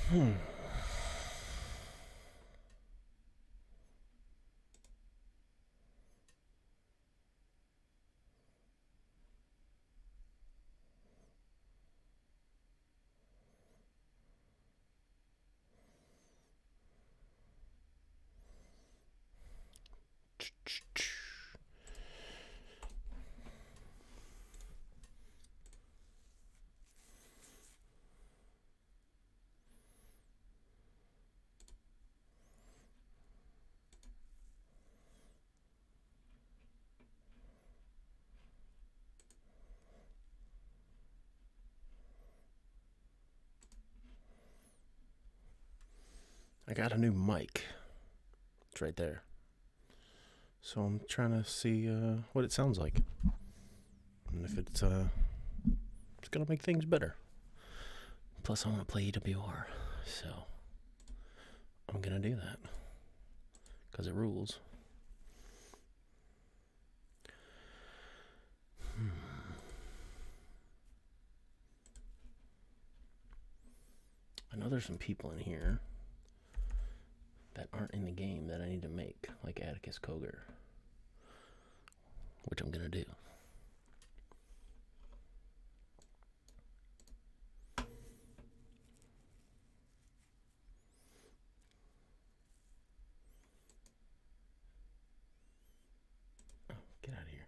Hmm. I got a new mic. It's right there. So I'm trying to see what it sounds like, and if it's gonna make things better. Plus, I want to play EWR, so I'm gonna do that because it rules. I know there's some people in here that aren't in the game that I need to make, like Atticus Koger, which I'm gonna do. Oh, get out of here.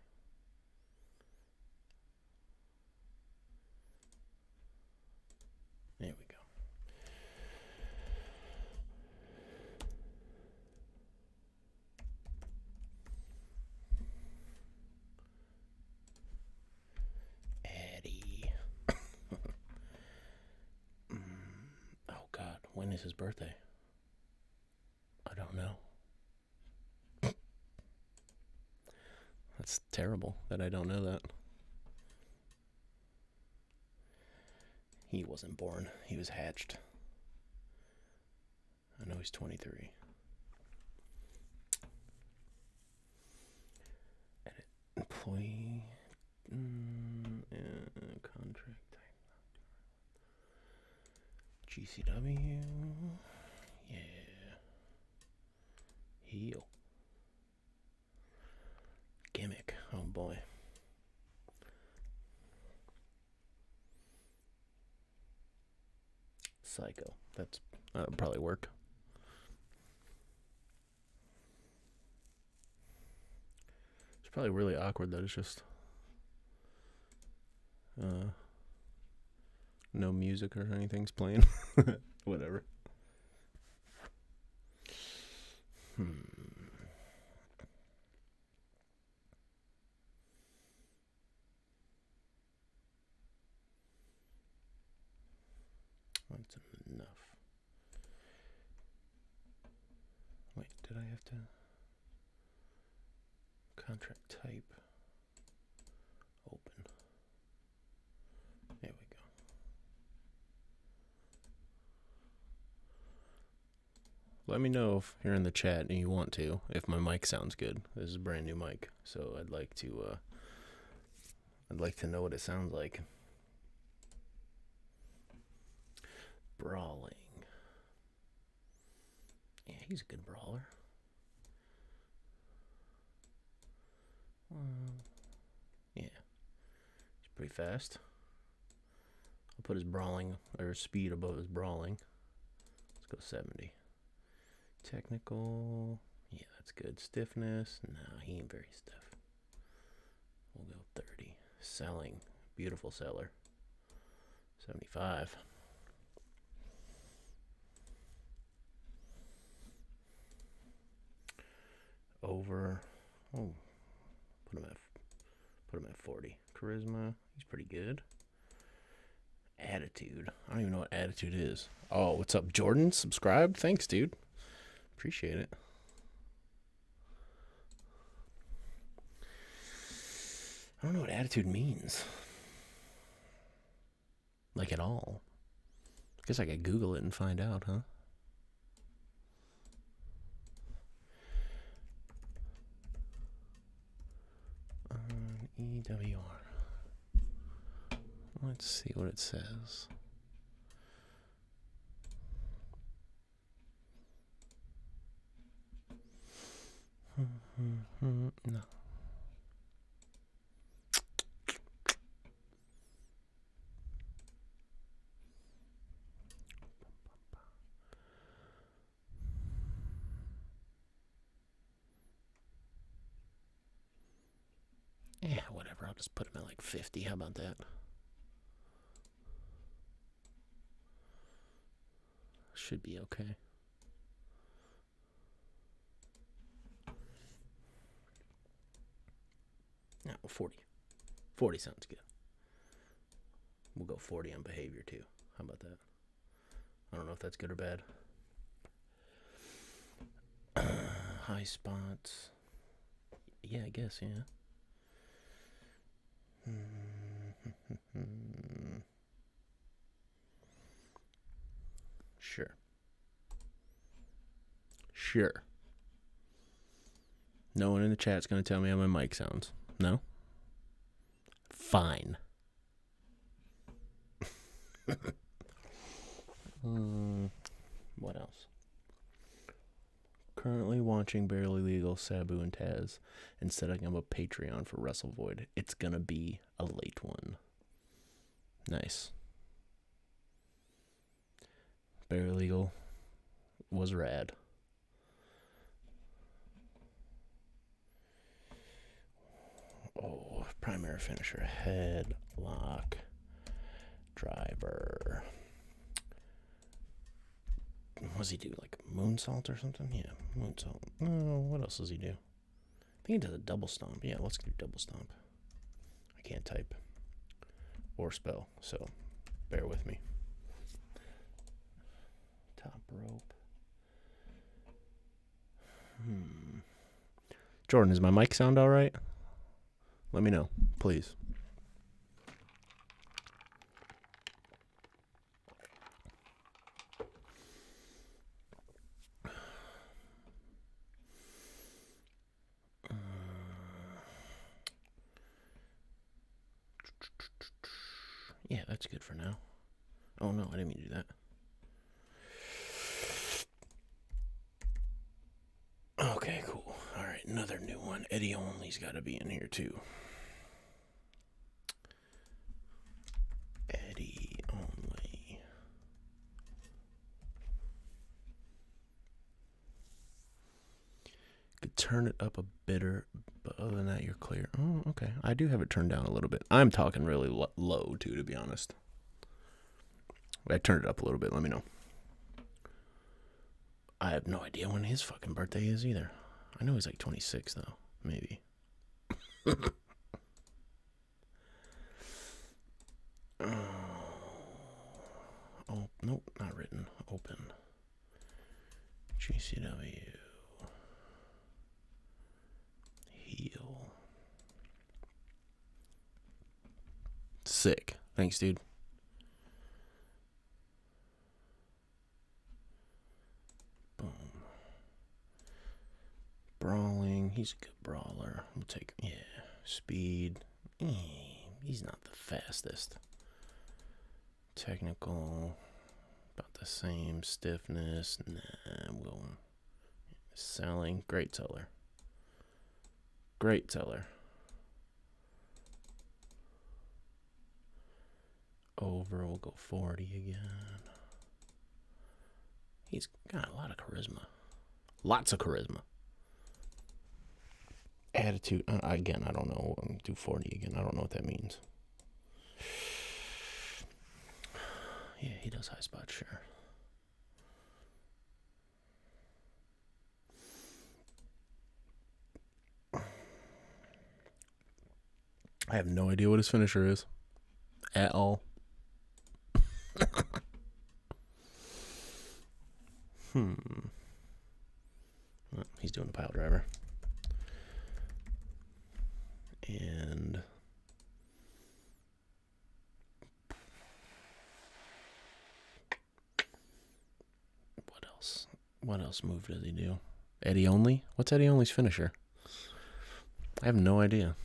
There we go. Eddie. Oh God, when is his birthday? I don't know. That's terrible that I don't know that. He wasn't born. He was hatched. I know he's 23. Edit. Employee. Contract type. GCW. Yeah. Heel. Gimmick. Oh boy. Psycho. That'll probably work. It's probably really awkward that it's just no music or anything's playing. Whatever. That's enough. Wait, did I have to contract type open? There we go. Let me know if you're in the chat and you want to, if my mic sounds good. This is a brand new mic, so I'd like to know what it sounds like. Brawling. Yeah, he's a good brawler. Yeah, he's pretty fast. I'll put his brawling or speed above his brawling. Let's go 70. Technical. Yeah, that's good. Stiffness. No, he ain't very stiff. We'll go 30. Selling. Beautiful seller. 75. Over. Oh, put him at 40. Charisma. He's pretty good. Attitude. I don't even know what attitude is. Oh, what's up, Jordan? Subscribed? Thanks, dude. Appreciate it. I don't know what attitude means. Like at all. Guess I could Google it and find out, huh? EWR. Let's see what it says. No. Yeah, whatever. I'll just put him at like 50. How about that? Should be okay. No, 40. 40 sounds good. We'll go 40 on behavior too. How about that? I don't know if that's good or bad. High spots. Yeah, I guess, yeah. Sure. Sure. No one in the chat's going to tell me how my mic sounds. No? Fine. What else? Currently watching Barely Legal, Sabu, and Taz and setting up a Patreon for Wrestle Void. It's going to be a late one. Nice. Barely Legal was rad. Oh, primary finisher, headlock, driver. What does he do? Like moonsault or something? Yeah, moonsault. Oh, what else does he do? I think he does a double stomp. Yeah, let's do double stomp. I can't type or spell, so bear with me. Top rope. Jordan, is my mic sound all right? Let me know, please. Yeah, that's good for now. Oh no, I didn't mean to do that. Okay, cool. All right, another new one. Eddie Only's got to be in here too. Eddie Only. Could turn it up a bit, but other than that, you're clear. Oh, okay. I do have it turned down a little bit. I'm talking really low too, to be honest. I turned it up a little bit. Let me know. I have no idea when his fucking birthday is either. I know he's like 26 though, maybe. Oh, nope, not written. Open. GCW. Heel. Sick. Thanks, dude. Boom. Brawling. He's a good brawler. We'll take, yeah. Speed. He's not the fastest. Technical. About the same. Stiffness. Nah, we'll. Selling. Great seller. Great seller. Over. We'll go 40 again. He's got a lot of charisma. Lots of charisma. Attitude. Again, I don't know. Do 40 again. I don't know what that means. Yeah, he does high spot, sure. I have no idea what his finisher is. At all. Well, he's doing a pile driver. And what else? What else move does he do? Eddie Only? What's Eddie Only's finisher? I have no idea.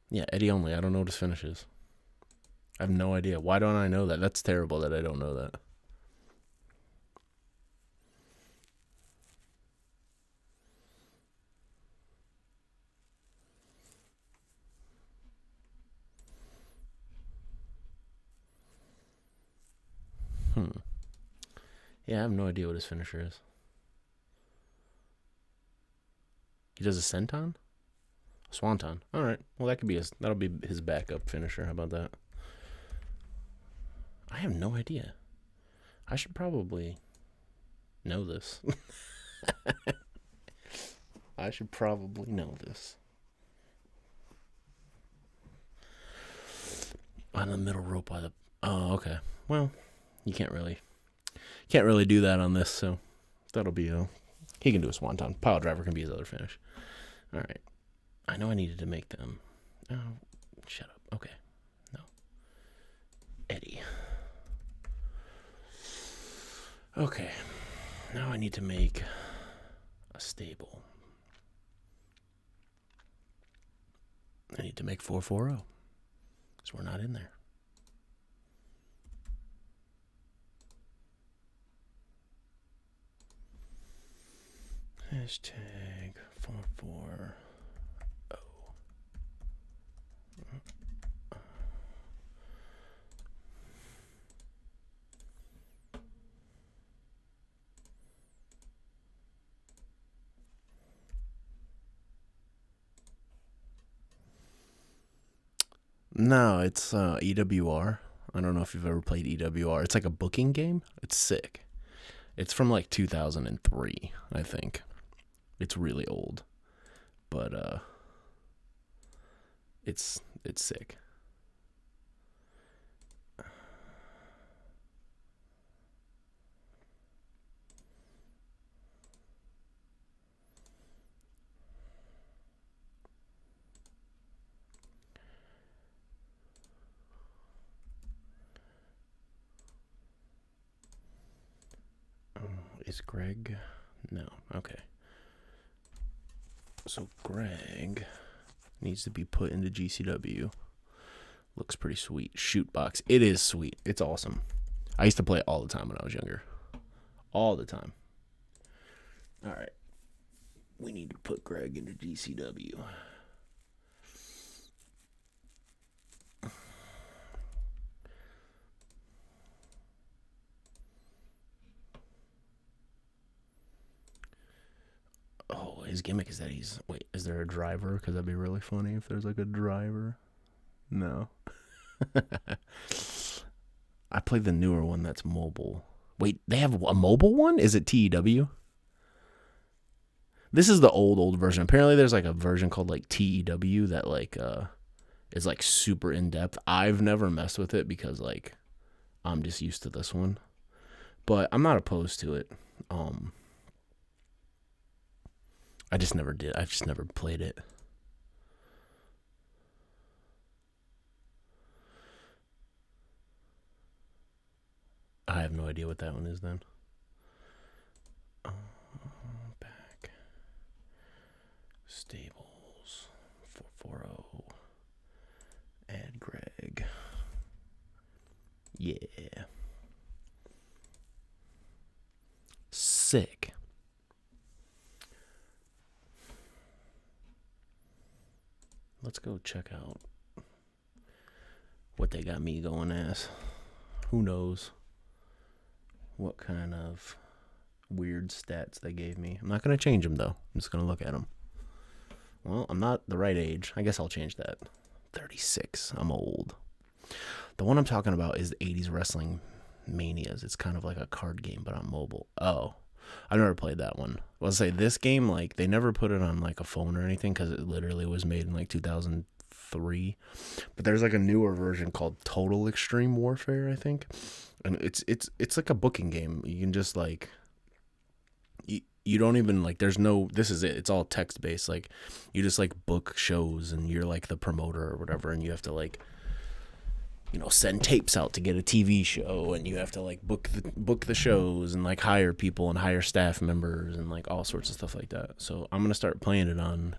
Yeah, Eddie Only. I don't know what his finish is. I have no idea. Why don't I know that? That's terrible that I don't know that. Yeah, I have no idea what his finisher is. He does a senton? Swanton. All right. Well, that'll be his backup finisher. How about that? I have no idea. I should probably know this. I should probably know this. On the middle rope by the. Oh, okay. Well, you can't really do that on this. So that'll be he can do a swanton. Pile driver can be his other finish. All right. I know I needed to make them. Oh, shut up. Okay. No. Eddie. Okay. Now I need to make a stable. I need to make 440. So we're not in there. Hashtag 440. No, it's EWR. I don't know if you've ever played EWR. It's like a booking game. It's sick. It's from like 2003, I think. It's really old, but it's sick. Is Greg? No. Okay. So Greg needs to be put into GCW. Looks pretty sweet. Shoot box. It is sweet. It's awesome. I used to play it all the time when I was younger. All the time. All right. We need to put Greg into GCW. Oh, his gimmick is that wait, is there a driver? Because that'd be really funny if there's like a driver. No. I played the newer one that's mobile. Wait, they have a mobile one? Is it TEW? This is the old version. Apparently there's like a version called like TEW that like is like super in depth. I've never messed with it because like I'm just used to this one. But I'm not opposed to it. I just never did. I've just never played it. I have no idea what that one is then. Back. Stables. 440. Add Greg. Yeah. Sick. Let's go check out what they got me going as. Who knows what kind of weird stats they gave me. I'm not going to change them, though. I'm just going to look at them. Well, I'm not the right age. I guess I'll change that. 36. I'm old. The one I'm talking about is the 80s Wrestling Manias. It's kind of like a card game, but on mobile. Oh, I've never played that one. I'll say this game, like, they never put it on, like, a phone or anything because it literally was made in, like, 2003. But there's, like, a newer version called Total Extreme Warfare, I think. And it's like a booking game. You can just, like, you don't even, like, there's no, this is it. It's all text-based. Like, you just, like, book shows, and you're, like, the promoter or whatever, and you have to, like, you know, send tapes out to get a TV show, and you have to like book the shows and like hire people and hire staff members and like all sorts of stuff like that. So I'm gonna start playing it on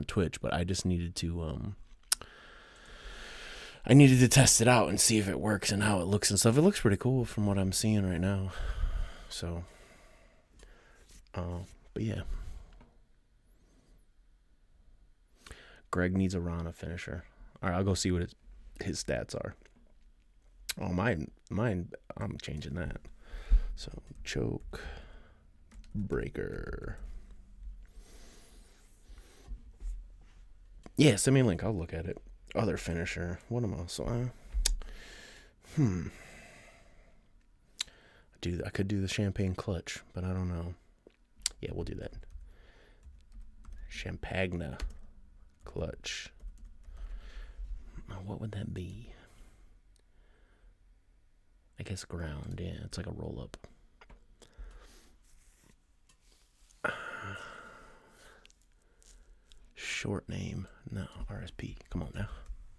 Twitch, but I just needed to test it out and see if it works and how it looks and stuff. It looks pretty cool from what I'm seeing right now. So, but yeah, Greg needs a Rana finisher. All right, I'll go see what his stats are. Oh, mine. I'm changing that. So choke breaker. Yeah, send me a link. I'll look at it. Other finisher. What am I also? I could do the champagne clutch, but I don't know. Yeah, we'll do that. Champagna clutch. What would that be? I guess ground. Yeah, it's like a roll up. Short name. No, RSP. Come on now.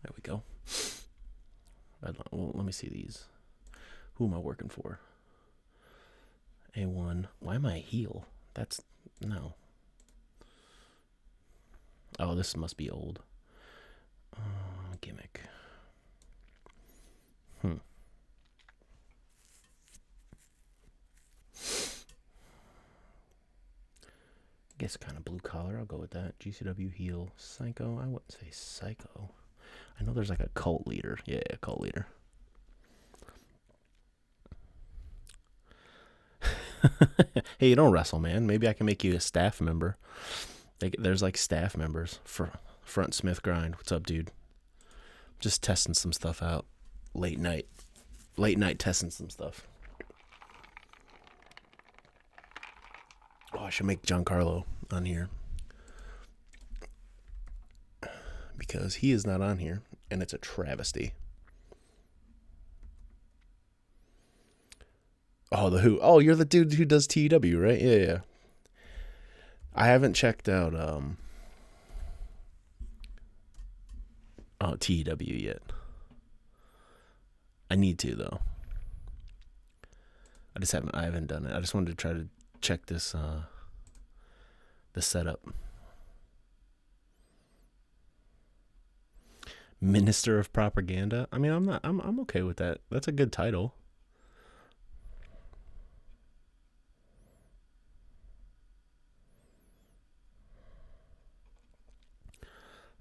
There we go. Well, let me see these. Who am I working for? A1. Why am I a heel? That's... No. Oh, this must be old. Gimmick. Guess kind of blue collar. I'll go with that. GCW heel. Psycho. I wouldn't say psycho. I know there's like a cult leader. Yeah, cult leader. Hey, you don't wrestle, man. Maybe I can make you a staff member. There's like staff members for Front Smith Grind. What's up, dude? Just testing some stuff out. Late night testing some stuff. Oh, I should make Giancarlo on here. Because he is not on here, and it's a travesty. Oh, the Who. Oh, you're the dude who does TEW, right? Yeah. I haven't checked out TEW yet. I need to, though. I haven't done it. I just wanted to try to check this the setup. Minister of Propaganda. I mean, I'm okay with that. That's a good title.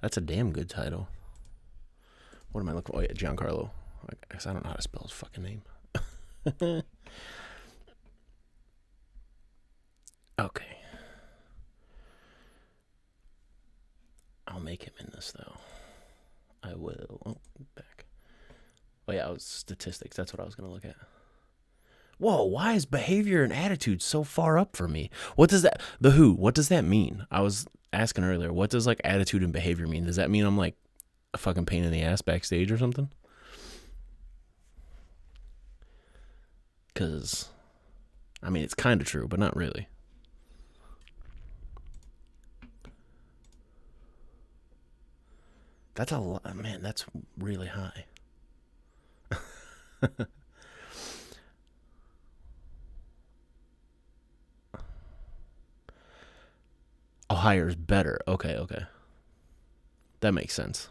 That's a damn good title. What am I looking for? Oh, yeah, Giancarlo. I guess I don't know how to spell his fucking name. Okay. I'll make him in this, though. I will. Oh, back. Oh, yeah, statistics. That's what I was going to look at. Whoa, why is behavior and attitude so far up for me? What does that... The Who, what does that mean? I was asking earlier, what does, like, attitude and behavior mean? Does that mean I'm, like, a fucking pain in the ass backstage or something? Because, I mean, it's kind of true, but not really. That's a lot. Man, that's really high. Oh, higher is better. Okay. That makes sense.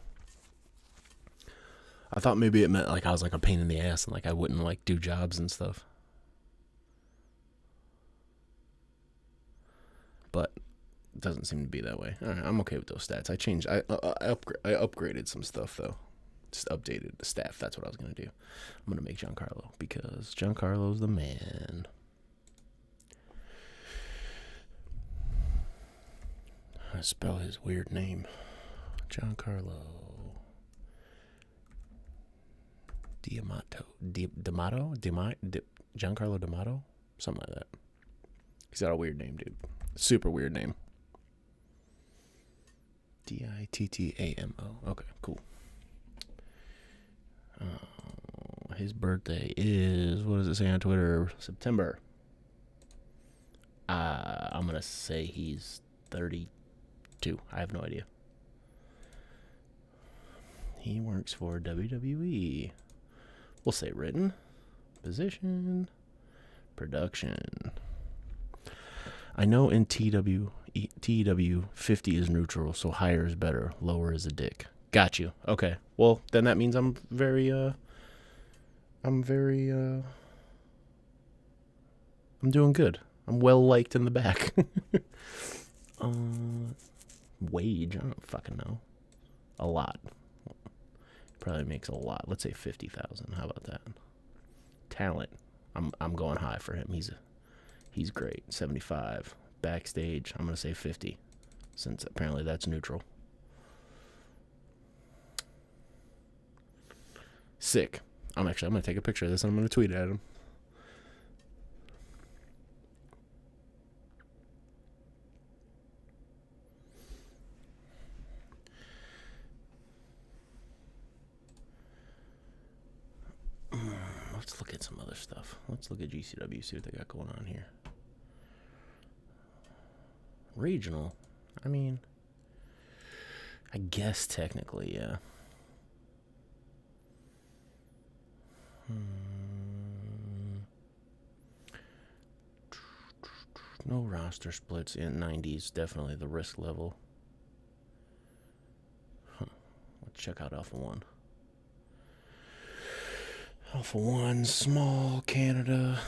I thought maybe it meant like I was like a pain in the ass and like I wouldn't like do jobs and stuff. But it doesn't seem to be that way. All right, I'm okay with those stats. I upgraded some stuff though. Just updated the staff. That's what I was gonna do. I'm gonna make Giancarlo because Giancarlo's the man. I spell his weird name. Giancarlo Giancarlo D'Amato? Something like that. He's got a weird name, dude. Super weird name. Dittamo. Okay, cool. His birthday is, what does it say on Twitter? September. I'm going to say he's 32. I have no idea. He works for WWE. We'll say written. Position. Production. I know in TW 50 is neutral, so higher is better. Lower is a dick. Got you. Okay. Well, then that means I'm very I'm doing good. I'm well liked in the back. Wage, I don't fucking know. A lot. Probably makes a lot. Let's say 50,000. How about that? Talent. I'm going high for him. He's great. 75. Backstage, I'm gonna say 50, since apparently that's neutral. Sick. I'm gonna take a picture of this and I'm gonna tweet at him. Let's look at some other stuff. Let's look at GCW, see what they got going on here. Regional. I mean, I guess technically, yeah. No roster splits in 90s. Definitely the risk level. Let's check out Alpha 1. Alpha 1, small, Canada.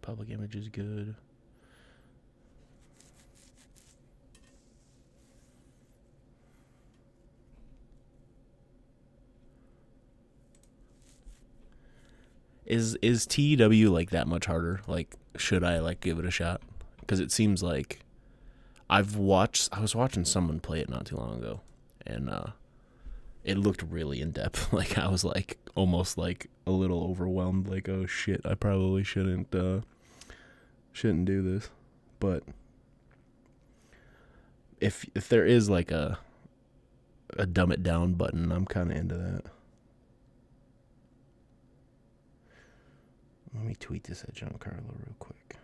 Public image is good. Is TEW like that much harder? Like, should I like give it a shot? Because it seems like I was watching someone play it not too long ago, and it looked really in depth. Like I was like almost like a little overwhelmed. Like, oh shit, I probably shouldn't do this. But if there is like a dumb it down button, I'm kind of into that. Let me tweet this at Giancarlo real quick.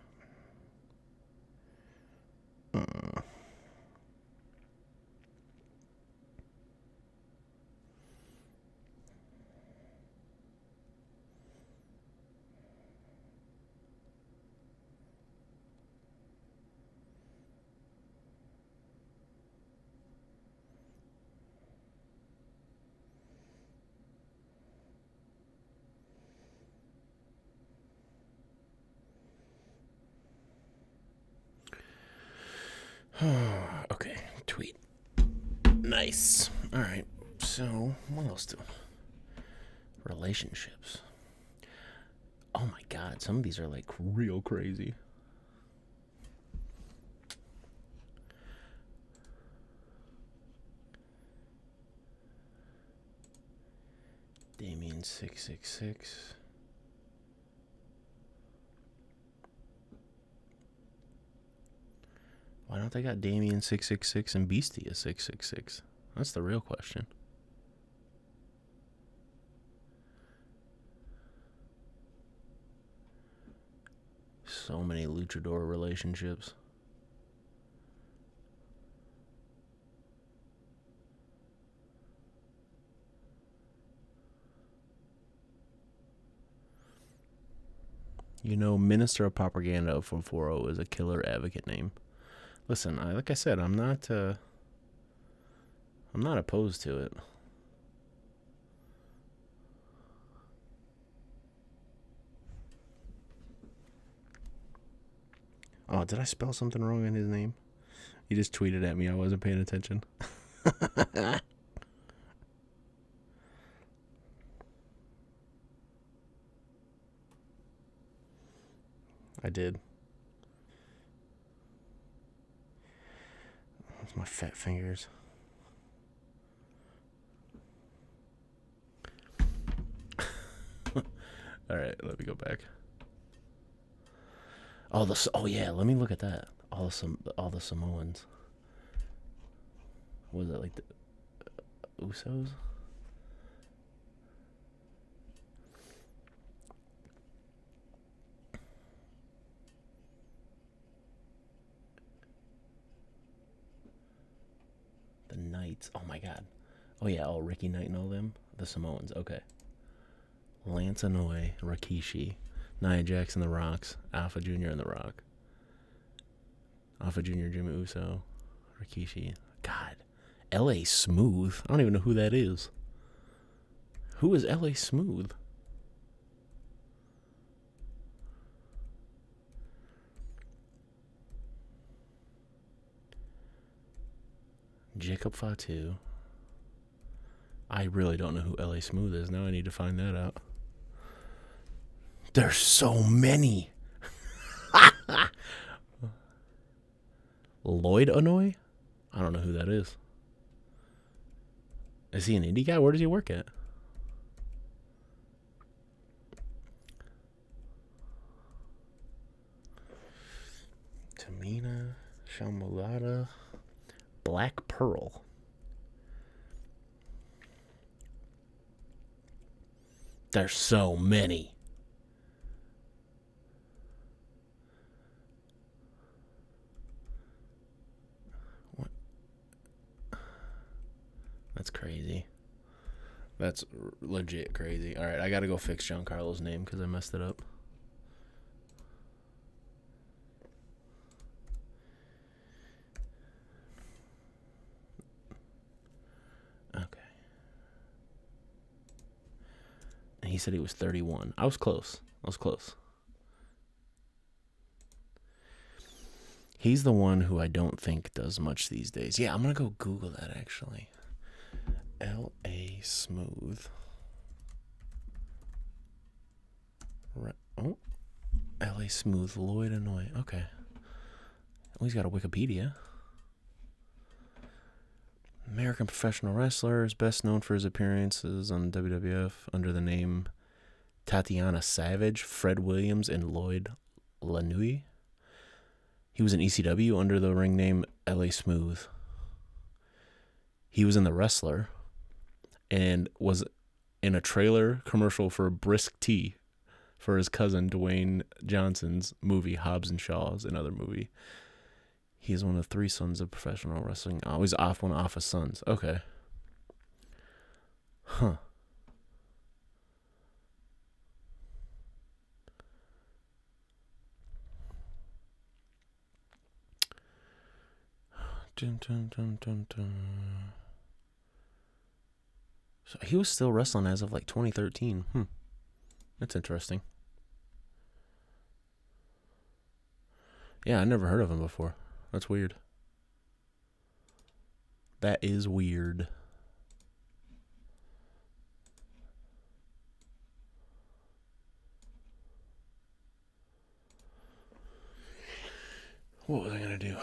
Okay, tweet. Nice. All right. So, what else do? Relationships. Oh my god, some of these are like real crazy. Damien 666. Why don't they got Damien 666 and Beastie as 666? That's the real question. So many luchador relationships. You know, Minister of Propaganda from 4-0 is a killer advocate name. Listen, like I said, I'm not opposed to it. Oh, did I spell something wrong in his name? He just tweeted at me. I wasn't paying attention. I did. That's my fat fingers. All right, let me go back. Oh yeah, let me look at that. All the Samoans. Was it like the Usos? The Knights. Oh my god. Oh yeah, Rickey Knight and all them. The Samoans. Okay. Lance Anoa'i, Rikishi, Nia Jax and the Rocks, Alpha Jr. and the Rock, Alpha Jr. Jimmy Uso, Rikishi. God, L.A. Smooth. I don't even know who that is. Who is L.A. Smooth? Jacob Fatu. I really don't know who L.A. Smooth is. Now I need to find that out. There's so many. Lloyd Anoy? I don't know who that is. Is he an indie guy? Where does he work at? Tamina Shamulata Black Pearl. There's so many. What? That's crazy. That's legit crazy. All right, I got to go fix Giancarlo's name because I messed it up. Okay. And he said he was 31. I was close. He's the one who I don't think does much these days. Yeah, I'm going to go Google that, actually. L.A. Smooth. Oh. L.A. Smooth, Lloyd Anoy. Okay. Well, he's got a Wikipedia. American professional wrestler, is best known for his appearances on WWF under the name Tatiana Savage, Fred Williams, and Lloyd Lanui. He was in ECW under the ring name L.A. Smooth. He was in The Wrestler and was in a trailer commercial for Brisk Tea for his cousin Dwayne Johnson's movie Hobbs and Shaw's, another movie. He is one of 3 sons of professional wrestling. Oh, he's one of his sons. Okay. Huh. Dun, dun, dun, dun, dun. So he was still wrestling as of like 2013. That's interesting. Yeah, I never heard of him before. That's weird. That is weird. What was I going to do?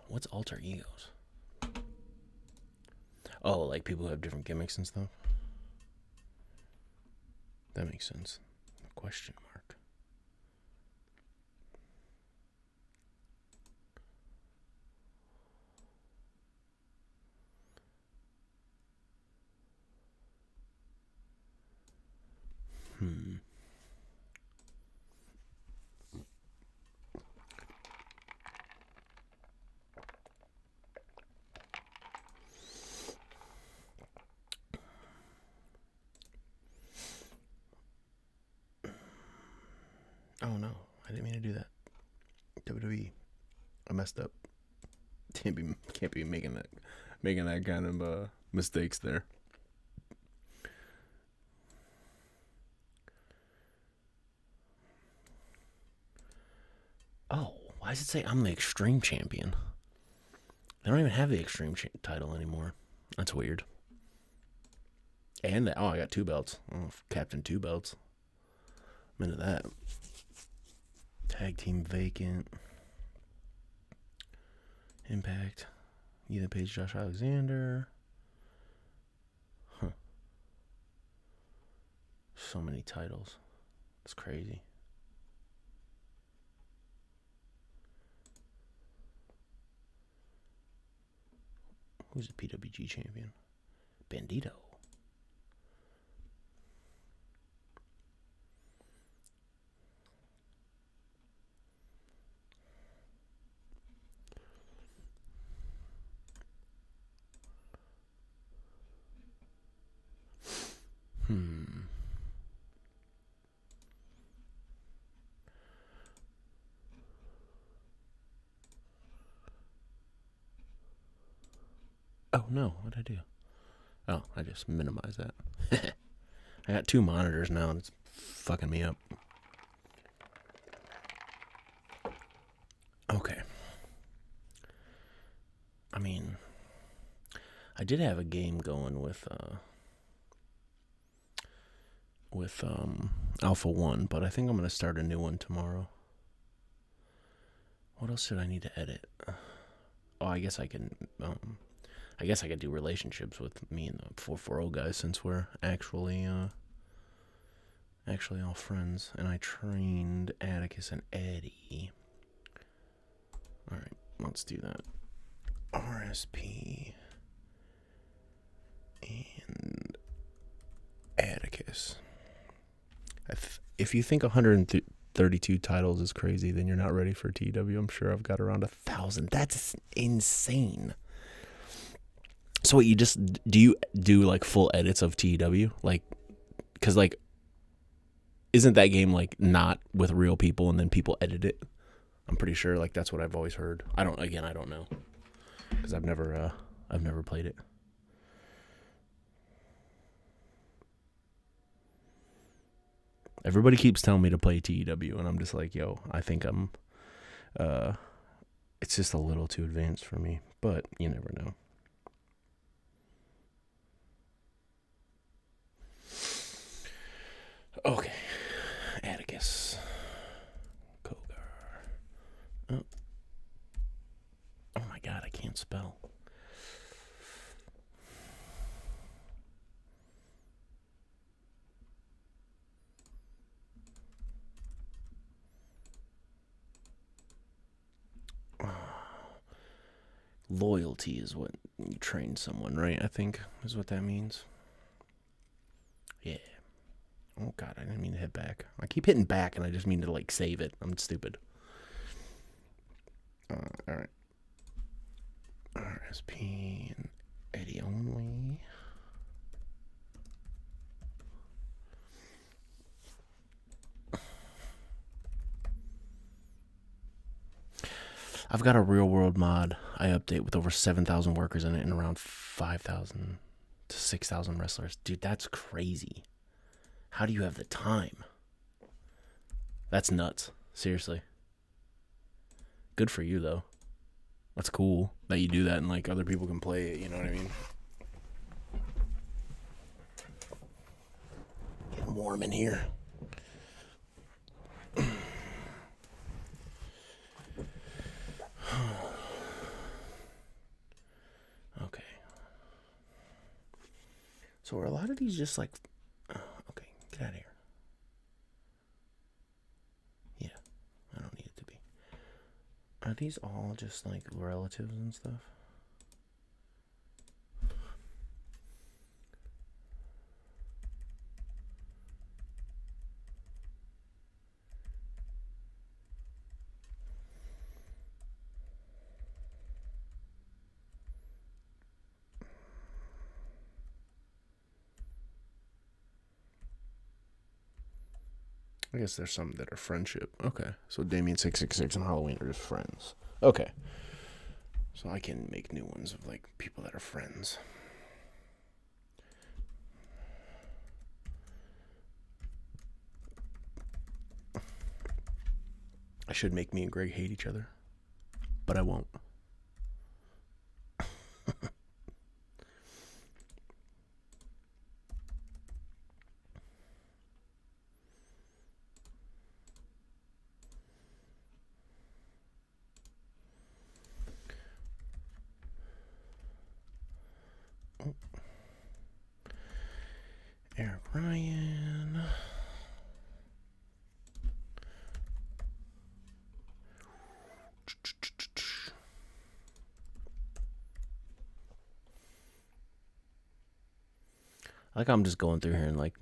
What's alter egos? Oh, like people who have different gimmicks and stuff? That makes sense. Question mark. Oh no, I didn't mean to do that. WWE, I messed up. Can't be making that kind of mistakes there. Oh, why does it say I'm the Extreme Champion? They don't even have the Extreme title anymore. That's weird. And I got 2 belts. Oh, Captain 2 belts. I'm into that. Tag team vacant. Impact. Ethan Page, Josh Alexander. So many titles. It's crazy. Who's the PWG champion? Bandito. Oh no, what'd I do? Oh, I just minimized that. I got 2 monitors now and it's fucking me up. Okay. I mean, I did have a game going with Alpha 1, but I think I'm going to start a new one tomorrow. What else should I need to edit? Oh, I guess I can do relationships with me and the 440 guys, since we're actually all friends, and I trained Atticus and Eddie. All right, let's do that. RSP and Atticus. If you think 132 titles is crazy, then you're not ready for TW. I'm sure I've got around 1,000. That's insane. So what, do you do like full edits of TW? Like, cause like, isn't that game like not with real people and then people edit it? I'm pretty sure like that's what I've always heard. I don't know, cause I've never played it. Everybody keeps telling me to play TEW, and I'm just like, yo, I think it's just a little too advanced for me, but you never know. Okay, Atticus, Kogar. Oh my God, I can't spell. Loyalty is what you train someone, right? I think is what that means. Yeah. Oh God, I didn't mean to hit back. I keep hitting back, and I just mean to like save it. I'm stupid. All right. RSP and Eddie only. I've got a real world mod I update with over 7,000 workers in it and around 5,000 to 6,000 wrestlers. Dude, that's crazy. How do you have the time? That's nuts. Seriously. Good for you, though. That's cool that you do that and like other people can play it, you know what I mean? Getting warm in here. Okay. So are a lot of these just like... okay, get out of here. Yeah, I don't need it to be. Are these all just like relatives and stuff? I guess there's some that are friendship. Okay. So Damien 666 and Halloween are just friends. Okay. So I can make new ones of like people that are friends. I should make me and Greg hate each other, but I won't. Eric Ryan. Like I'm just going through here and like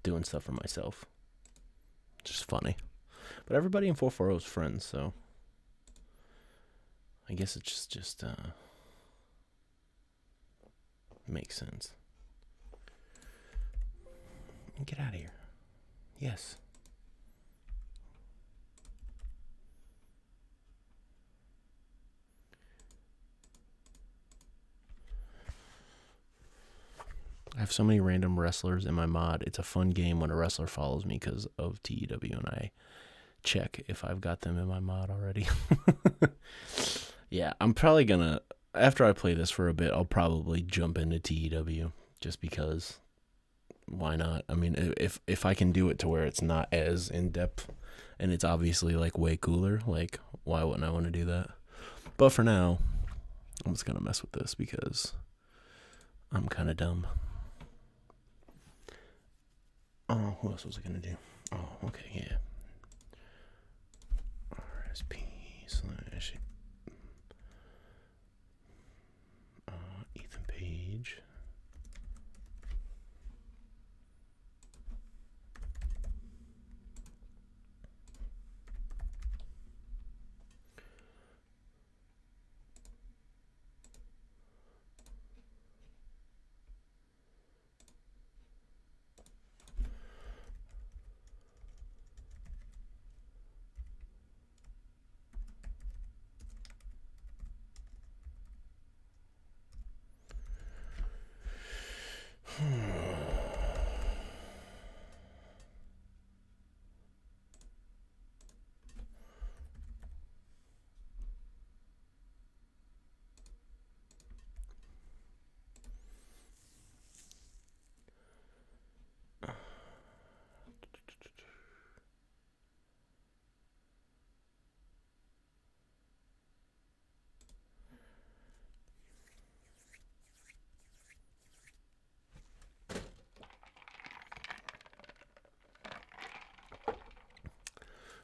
doing stuff for myself. It's just funny. But everybody in 440 is friends, so I guess it just makes sense. Get out of here. Yes. I have so many random wrestlers in my mod. It's a fun game when a wrestler follows me because of TEW, and I check if I've got them in my mod already. Yeah, I'm probably gonna after I play this for a bit, I'll probably jump into TEW just because. Why not? I mean, if I can do it to where it's not as in depth, and it's obviously like way cooler, like why wouldn't I want to do that? But for now, I'm just gonna mess with this because I'm kind of dumb. Oh, what else was I gonna do? Oh, okay, yeah. RSP slash Ethan Page.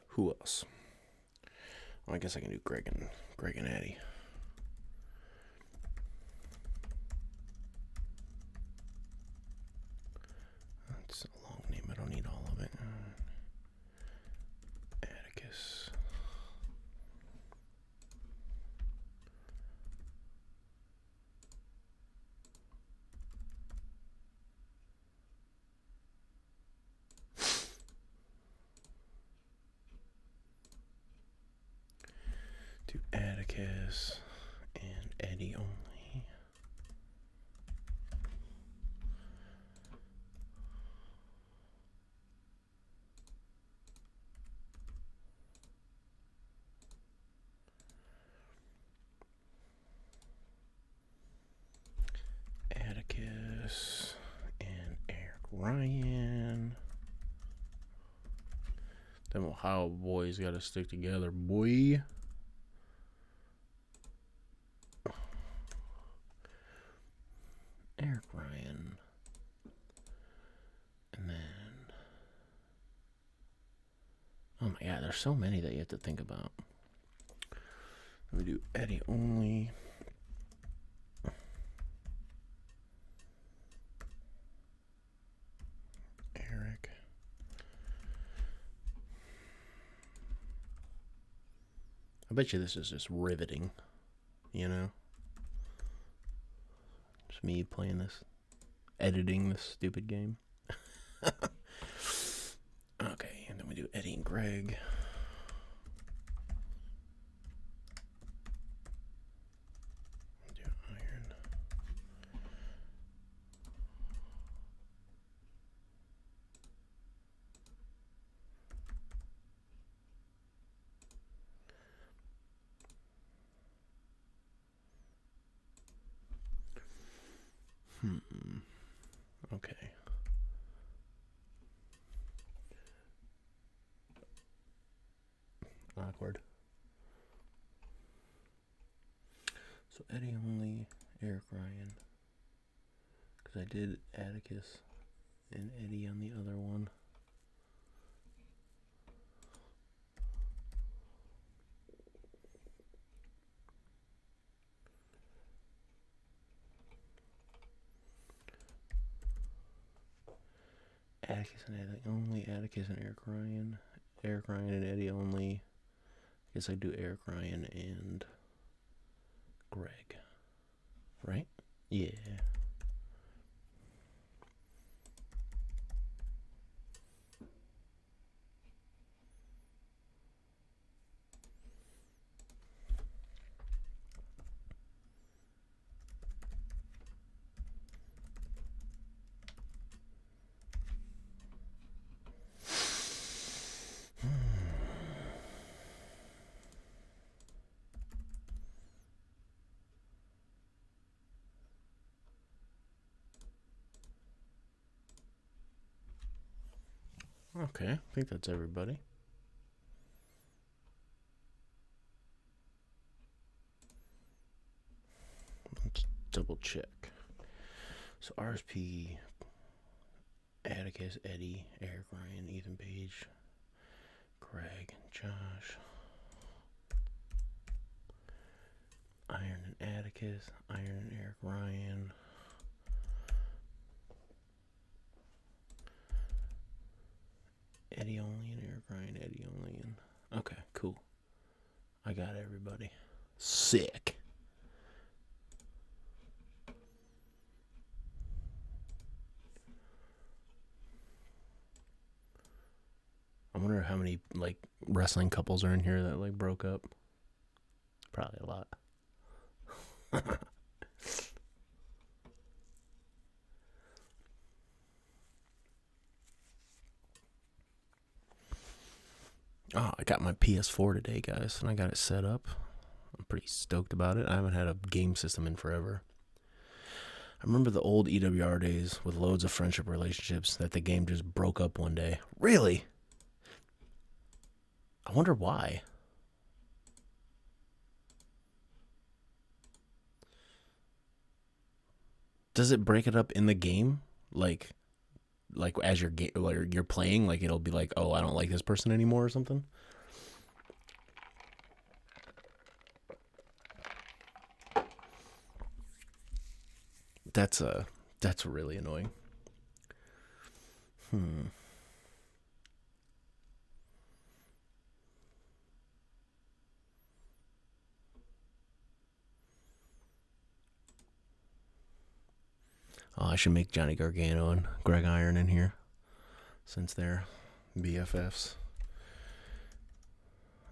Who else? Well, I guess I can do Greg and Eddie. That's a long name. I don't need all of it. Atticus. Do Atticus and Eddie only. Atticus and Eric Ryan. Them Ohio boys got to stick together, boy. Eric Ryan. And then. Oh my god, there's so many that you have to think about. Let me do Eddie only. Eric. I bet you this is just riveting, you know? Just me playing this, editing this stupid game. Okay, and then we do Eddie and Greg. Do Iron. Okay. Awkward. So Eddie only, Eric Ryan. Because I did Atticus and Eddie on the other one. Atticus and Eddie only, Atticus and Eric Ryan. Eric Ryan and Eddie only. I guess I do Eric Ryan and Greg. Right? Yeah. Okay, I think that's everybody. Let's double check. So RSP, Atticus, Eddie, Eric, Ryan, Ethan Page, Greg, Josh, Iron and Atticus, Iron and Eric, Ryan, Eddie only and Eric, Ryan, Eddie only and... Okay, cool. I got everybody. Sick. I wonder how many like wrestling couples are in here that like broke up. Probably a lot. Oh, I got my PS4 today, guys, and I got it set up. I'm pretty stoked about it. I haven't had a game system in forever. I remember the old EWR days with loads of friendship relationships that the game just broke up one day. Really? I wonder why. Does it break it up in the game? Like as you're playing, like it'll be like, oh, I don't like this person anymore or something? That's really annoying. Oh, I should make Johnny Gargano and Greg Iron in here, since they're BFFs.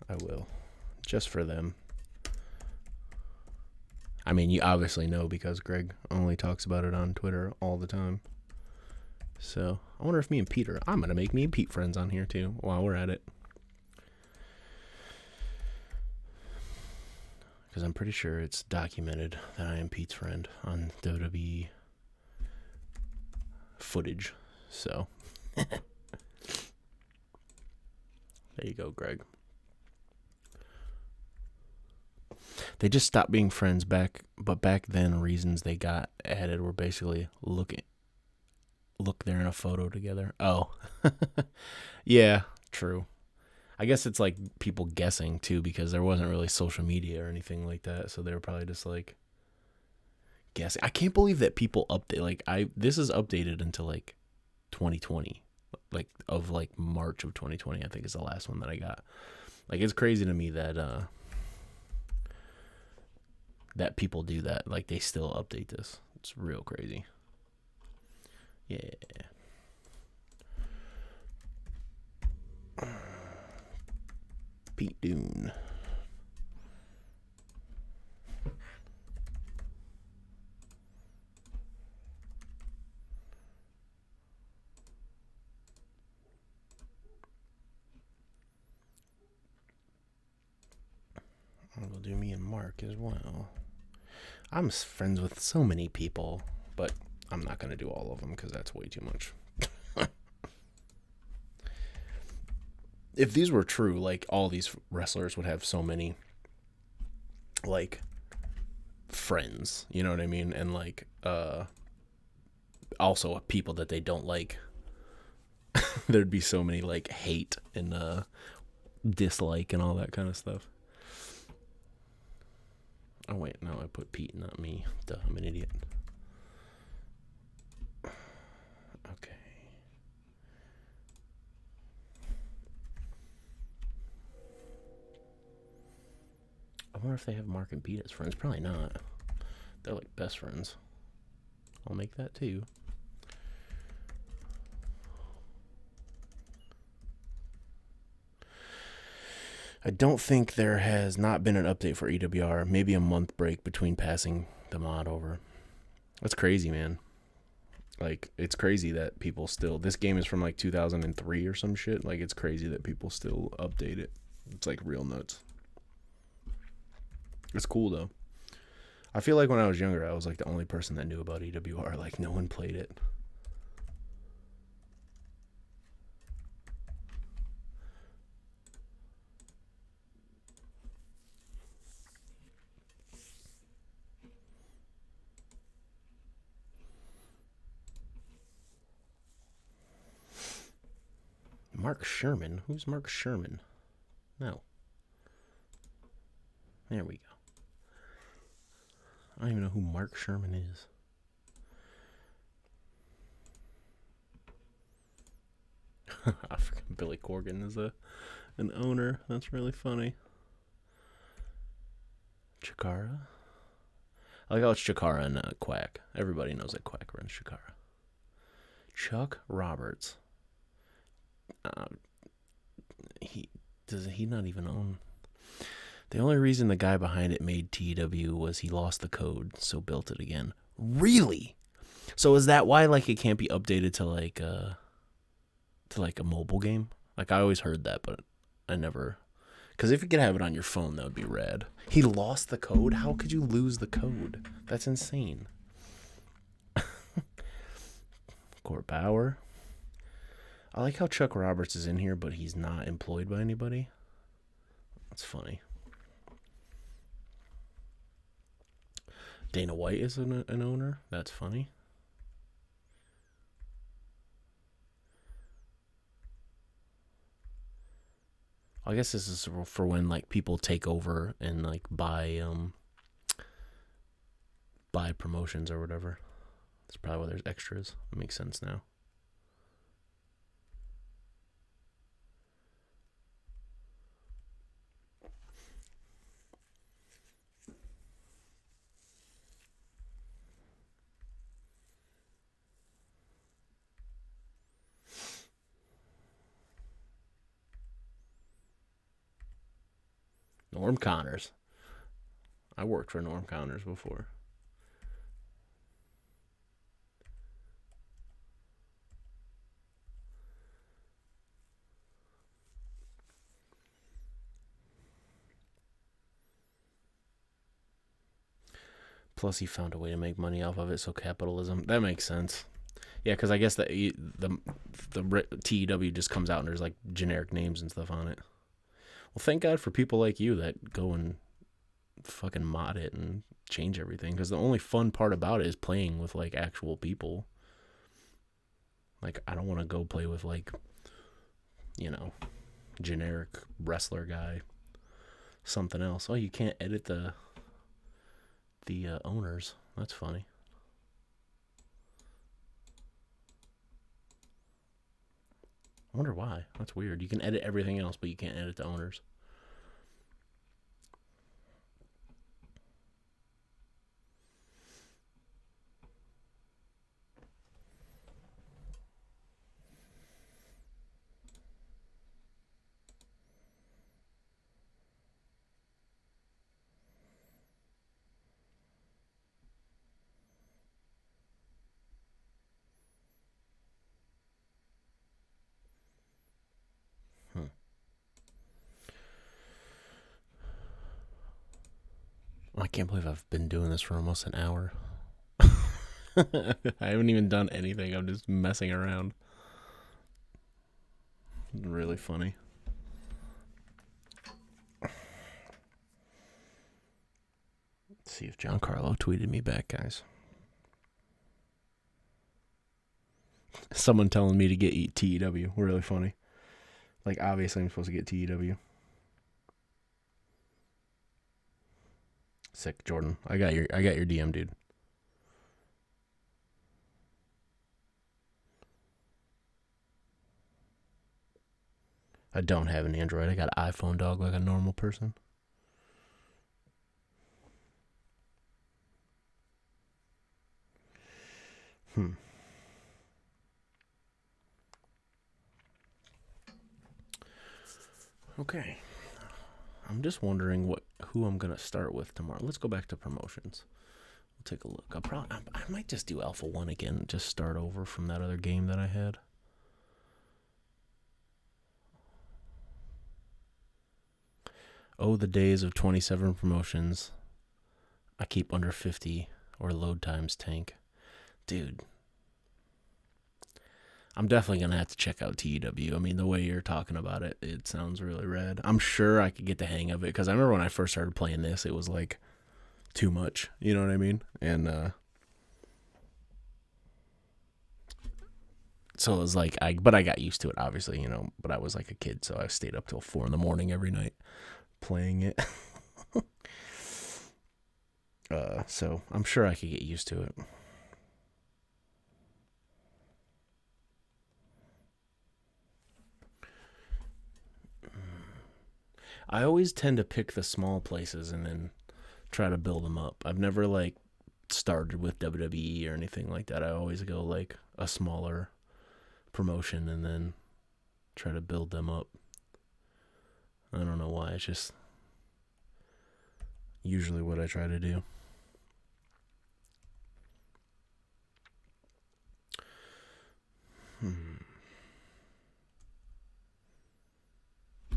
I will, just for them. I mean, you obviously know because Greg only talks about it on Twitter all the time. So, I wonder if I'm going to make me and Pete friends on here too while we're at it. Because I'm pretty sure it's documented that I am Pete's friend on WWE footage. So, there you go, Greg. They just stopped being friends back then reasons they got added were basically look they're in a photo together. Oh. Yeah, true. I guess it's like people guessing too because there wasn't really social media or anything like that, so they were probably just like guessing. I can't believe that people update this is updated until like 2020. Like March of 2020, I think is the last one that I got. Like it's crazy to me that that people do that. Like they still update this. It's real crazy. Yeah. Pete Dune. We'll do me and Mark as well. I'm friends with so many people, but I'm not going to do all of them because that's way too much. If these were true, like all these wrestlers would have so many like friends, you know what I mean? And like also people that they don't like. There'd be so many like hate and dislike and all that kind of stuff. Oh wait, no, I put Pete, not me. Duh, I'm an idiot. Okay. I wonder if they have Mark and Pete as friends. Probably not. They're like best friends. I'll make that too. I don't think there has not been an update for EWR. Maybe a month break between passing the mod over. That's crazy, man. Like, it's crazy that people still... This game is from, like, 2003 or some shit. Like, it's crazy that people still update it. It's, like, real nuts. It's cool, though. I feel like when I was younger, I was, like, the only person that knew about EWR. Like, no one played it. Mark Sherman? Who's Mark Sherman? No. There we go. I don't even know who Mark Sherman is. Billy Corgan is an owner. That's really funny. Chikara. I like how it's Chikara and Quack. Everybody knows that Quack runs Chikara. Chuck Roberts. Does he not even own? The only reason the guy behind it made TW was he lost the code, so built it again. Really? So is that why like it can't be updated to like a mobile game? Like I always heard that, but I never. Because if you could have it on your phone, that would be rad. He lost the code? How could you lose the code? That's insane. Court Bauer. I like how Chuck Roberts is in here, but he's not employed by anybody. That's funny. Dana White is an owner. That's funny. I guess this is for when like people take over and like buy promotions or whatever. That's probably why there's extras. It makes sense now. Norm Connors. I worked for Norm Connors before. Plus, he found a way to make money off of it, so capitalism. That makes sense. Yeah, because I guess the TEW just comes out and there's like generic names and stuff on it. Well, thank God for people like you that go and fucking mod it and change everything. Because the only fun part about it is playing with like actual people. Like, I don't want to go play with like, generic wrestler guy. Something else. Oh, you can't edit the owners. That's funny. I wonder why. That's weird. You can edit everything else, but you can't edit the owners. I can't believe I've been doing this for almost an hour. I haven't even done anything. I'm just messing around. Really funny. Let's see if Giancarlo tweeted me back, guys. Someone telling me to get TEW. Really funny. Like, obviously I'm supposed to get TEW. Sick, Jordan. I got your DM, dude. I don't have an Android. I got an iPhone, dog, like a normal person. Okay. I'm just wondering who I'm gonna start with tomorrow. Let's go back to promotions. We'll take a look. I might just do Alpha 1 again and just start over from that other game that I had. Oh, the days of 27 promotions. I keep under 50 or load times tank. Dude. I'm definitely going to have to check out TEW. I mean, the way you're talking about it, it sounds really rad. I'm sure I could get the hang of it, because I remember when I first started playing this, it was like too much. You know what I mean? And So it was like but I got used to it, obviously, but I was like a kid, so I stayed up till 4 a.m. every night playing it. So I'm sure I could get used to it. I always tend to pick the small places and then try to build them up. I've never like started with WWE or anything like that. I always go like a smaller promotion and then try to build them up. I don't know why. It's just usually what I try to do.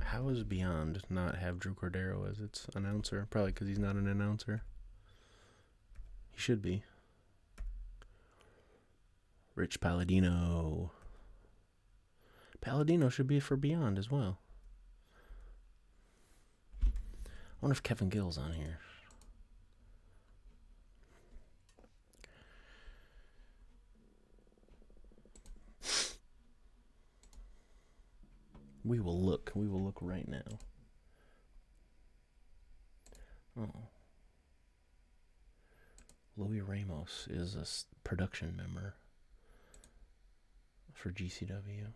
How does Beyond not have Drew Cordero as its announcer? Probably because he's not an announcer. He should be. Rich Palladino. Palladino should be for Beyond as well. I wonder if Kevin Gill's on here. We will look. We will look right now. Oh. Louis Ramos is a production member for GCW.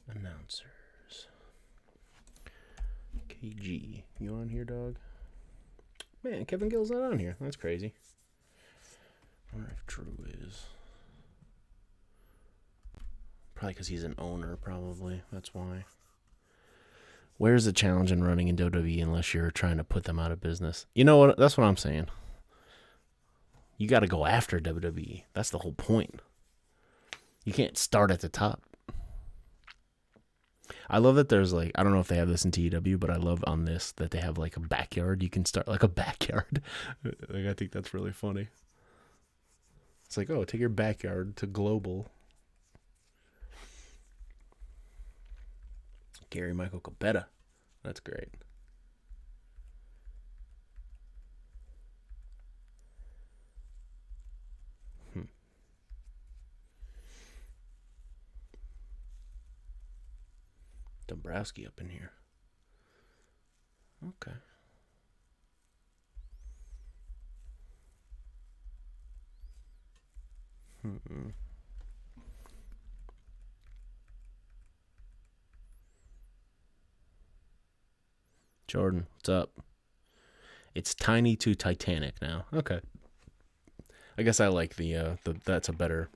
Announcers. KG, you on here, dog? Man, Kevin Gill's not on here. That's crazy. I wonder if Drew is. Probably because he's an owner, probably. That's why. Where's the challenge in running in WWE unless you're trying to put them out of business? You know what? That's what I'm saying. You got to go after WWE. That's the whole point. You can't start at the top. I love that there's like, I don't know if they have this in TEW, but I love on this that they have like a backyard. You can start like a backyard. Like, I think that's really funny. It's like, oh, take your backyard to global. Gary Michael Capetta. That's great. Dombrowski up in here. Okay. Jordan, what's up? It's Tiny to Titanic now. Okay. I guess I like the that's a better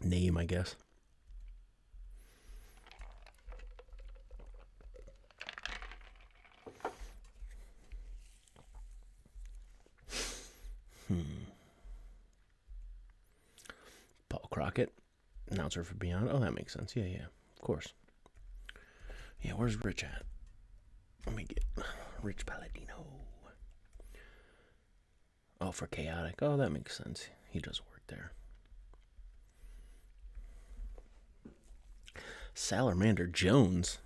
name, I guess. Paul Crockett, announcer for Beyond. Oh, that makes sense. Yeah, of course. Yeah, where's Rich at? Let me get Rich Palladino. Oh, for Chaotic. Oh, that makes sense. He does work there. Salamander Jones.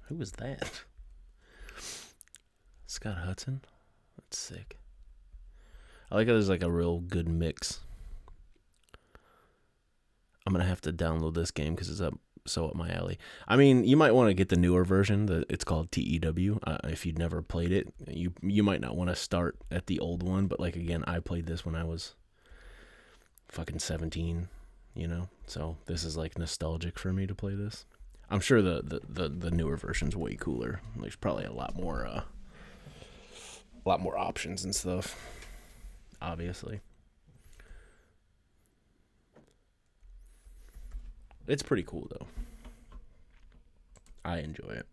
Who is that? Scott Hudson? That's sick. I like how there's like a real good mix. I'm going to have to download this game because it's up my alley. I mean, you might want to get the newer version. It's called TEW. If you'd never played it, you might not want to start at the old one. But like, again, I played this when I was fucking 17, So this is like nostalgic for me to play this. I'm sure the newer version's way cooler. There's probably a lot more options and stuff. Obviously. It's pretty cool, though. I enjoy it.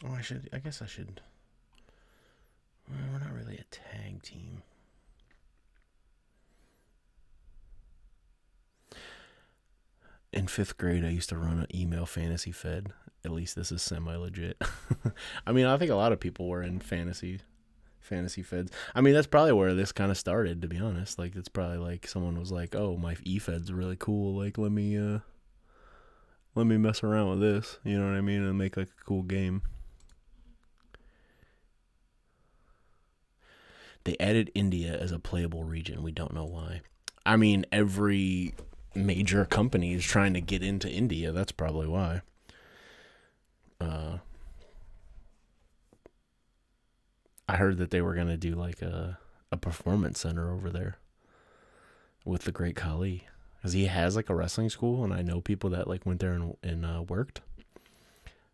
Oh, I guess I should. Well, we're not really a tag team. In 5th grade, I used to run an email fantasy fed. At least this is semi-legit. I mean, I think a lot of people were in fantasy Fantasy feds. I mean, that's probably where this kind of started, to be honest. Like, it's probably like someone was like, "Oh, my e-fed's really cool. Like, let me mess around with this." You know what I mean? And make like a cool game. They added India as a playable region. We don't know why. I mean, every major company is trying to get into India. That's probably why. I heard that they were going to do like a performance center over there with the Great Khali. Because he has like a wrestling school, and I know people that like went there and worked.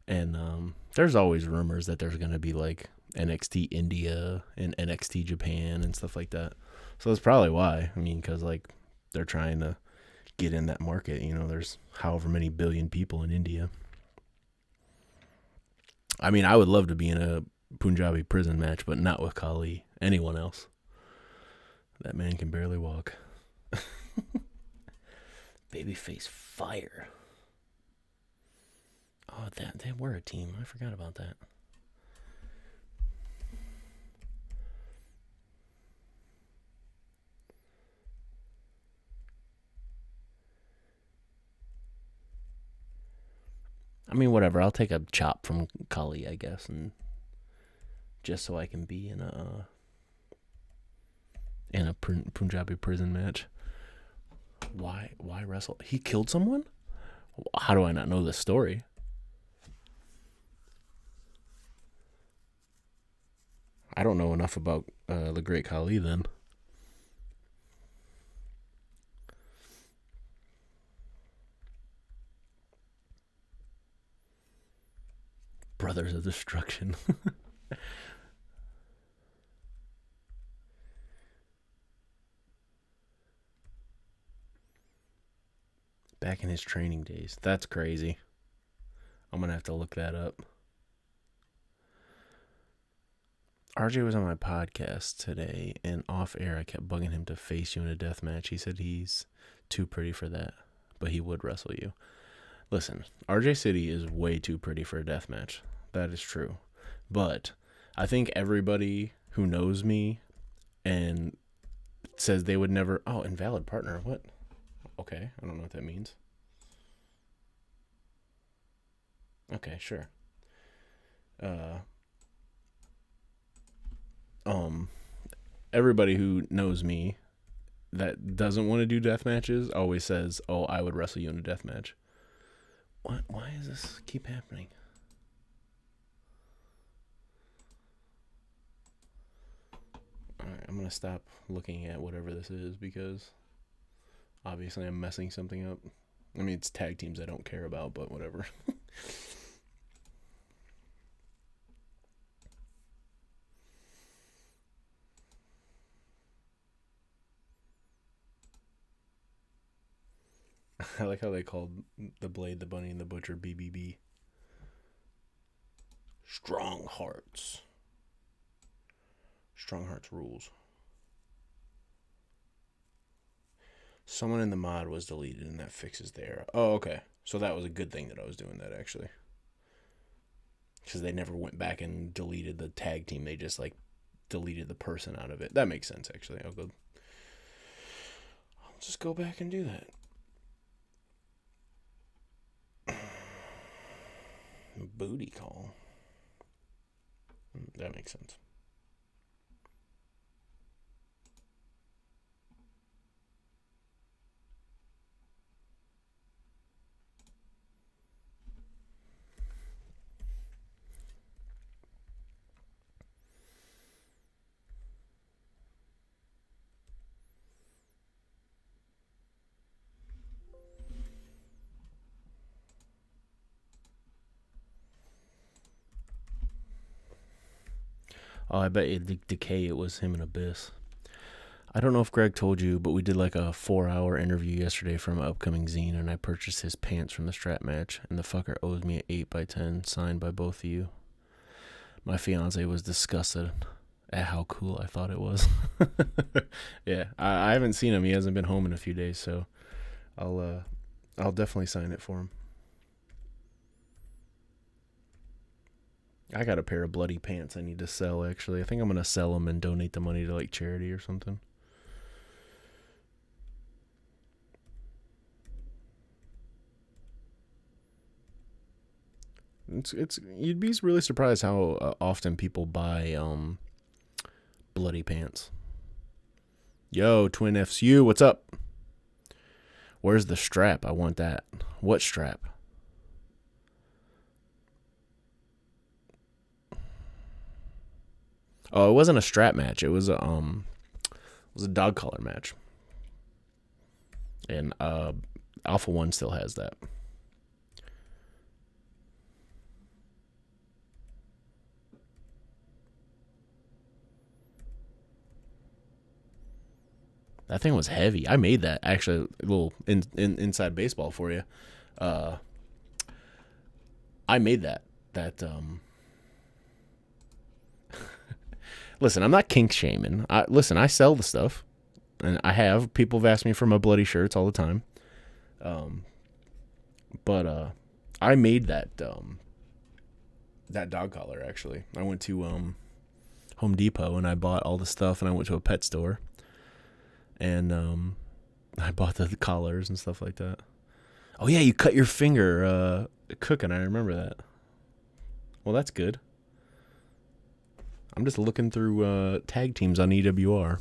And there's always rumors that there's going to be like NXT India and NXT Japan and stuff like that. So that's probably why. I mean, because like they're trying to get in that market. You know, there's however many billion people in India. I mean, I would love to be in a Punjabi prison match, but not with Khali. Anyone else. That man can barely walk. Babyface fire. Oh, they were a team. I forgot about that. I mean, whatever. I'll take a chop from Kali, I guess, and just so I can be in a Punjabi prison match. Why wrestle? He killed someone? How do I not know this story? I don't know enough about the Great Khali then. Brothers of Destruction. Back in his training days. That's crazy. I'm going to have to look that up. RJ was on my podcast today, and off air I kept bugging him to face you in a death match. He said he's too pretty for that, but he would wrestle you. Listen, RJ City is way too pretty for a death match. That is true. But I think everybody who knows me and says they would never... Oh, invalid partner. What? Okay, I don't know what that means. Okay, sure. Everybody who knows me that doesn't want to do death matches always says, "Oh, I would wrestle you in a death match." What? Why does this keep happening? Alright, I'm gonna stop looking at whatever this is because obviously I'm messing something up. I mean, it's tag teams I don't care about, but whatever. I like how they called the Blade, the Bunny, and the Butcher BBB. Strong Hearts. Strong Hearts rules. Someone in the mod was deleted, and that fixes the error. Oh, okay. So that was a good thing that I was doing that, actually. Because they never went back and deleted the tag team. They just, like, deleted the person out of it. That makes sense, actually. I'll just go back and do that. Booty call. That makes sense. Oh, I bet Decay, it was him and Abyss. I don't know if Greg told you, but we did like a 4-hour interview yesterday from an upcoming zine, and I purchased his pants from the strap match, and the fucker owes me an 8x10 signed by both of you. My fiance was disgusted at how cool I thought it was. Yeah, I haven't seen him. He hasn't been home in a few days, so I'll definitely sign it for him. I got a pair of bloody pants I need to sell, actually. I think I'm going to sell them and donate the money to, like, charity or something. It's you'd be really surprised how often people buy bloody pants. Yo, Twin FSU, what's up? Where's the strap? I want that. What strap? Oh, it wasn't a strap match. It was a dog collar match. And Alpha One still has that. That thing was heavy. I made that actually a little inside baseball for you. I made that. Listen, I'm not kink shaming. I sell the stuff, and I have. People have asked me for my bloody shirts all the time. But I made that dog collar actually. I went to Home Depot and I bought all the stuff, and I went to a pet store, and I bought the collars and stuff like that. Oh yeah, you cut your finger cooking. I remember that. Well, that's good. I'm just looking through tag teams on EWR.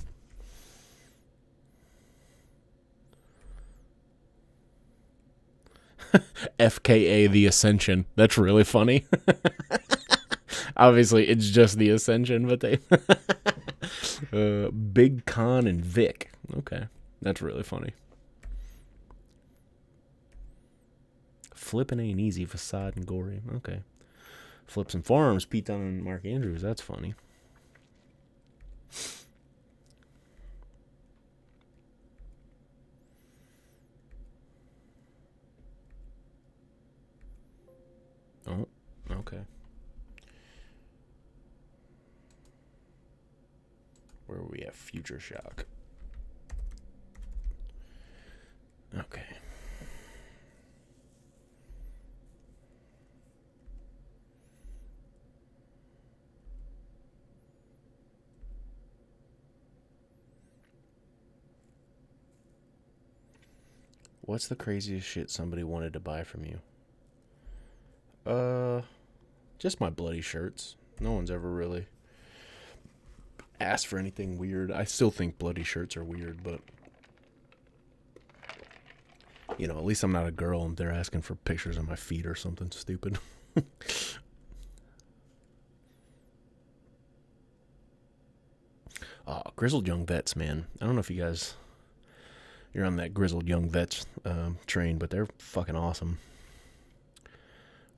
FKA the Ascension. That's really funny. Obviously, it's just the Ascension, but they Big Con and Vic. Okay, that's really funny. Flipping ain't easy. Facade and gory. Okay. Flips and Farms. Pete Dunne and Mark Andrews. That's funny. Oh, okay. Where are we at? Future Shock. Okay. What's the craziest shit somebody wanted to buy from you? Just my bloody shirts. No one's ever really asked for anything weird. I still think bloody shirts are weird, but you know, at least I'm not a girl and they're asking for pictures of my feet or something stupid. Grizzled Young Vets, man. I don't know if you're on that Grizzled Young Vets train, but they're fucking awesome.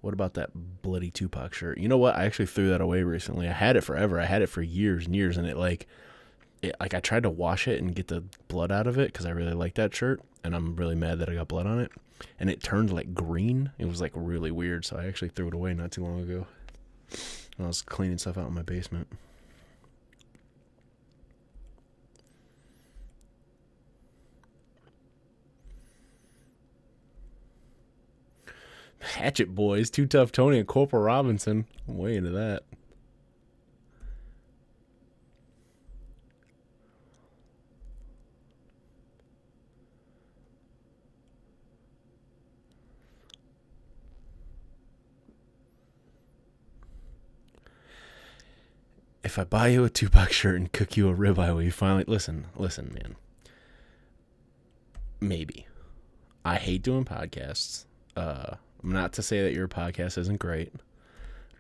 What about that bloody Tupac shirt? You know what? I actually threw that away recently. I had it forever. I had it for years and years, and it I tried to wash it and get the blood out of it because I really like that shirt, and I'm really mad that I got blood on it, and it turned like green. It was like really weird, so I actually threw it away not too long ago when I was cleaning stuff out in my basement. Hatchet Boys, Too Tough Tony, and Corporal Robinson. I'm way into that. If I buy you a Tupac shirt and cook you a ribeye, will you finally listen, man? Maybe. I hate doing podcasts. Not to say that your podcast isn't great,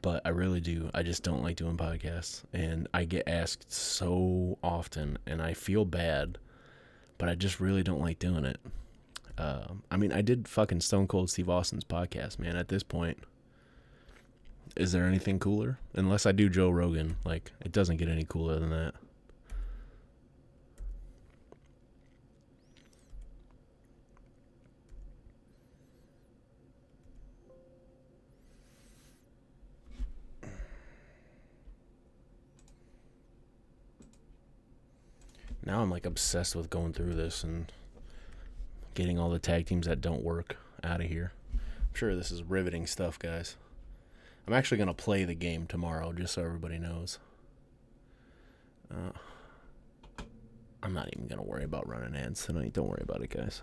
but I really do. I just don't like doing podcasts, and I get asked so often, and I feel bad, but I just really don't like doing it. I mean, I did fucking Stone Cold Steve Austin's podcast, man. At this point, is there anything cooler? Unless I do Joe Rogan, like it doesn't get any cooler than that. Now I'm like obsessed with going through this and getting all the tag teams that don't work out of here. I'm sure this is riveting stuff, guys. I'm actually going to play the game tomorrow, just so everybody knows. I'm not even going to worry about running ads tonight. Don't worry about it, guys.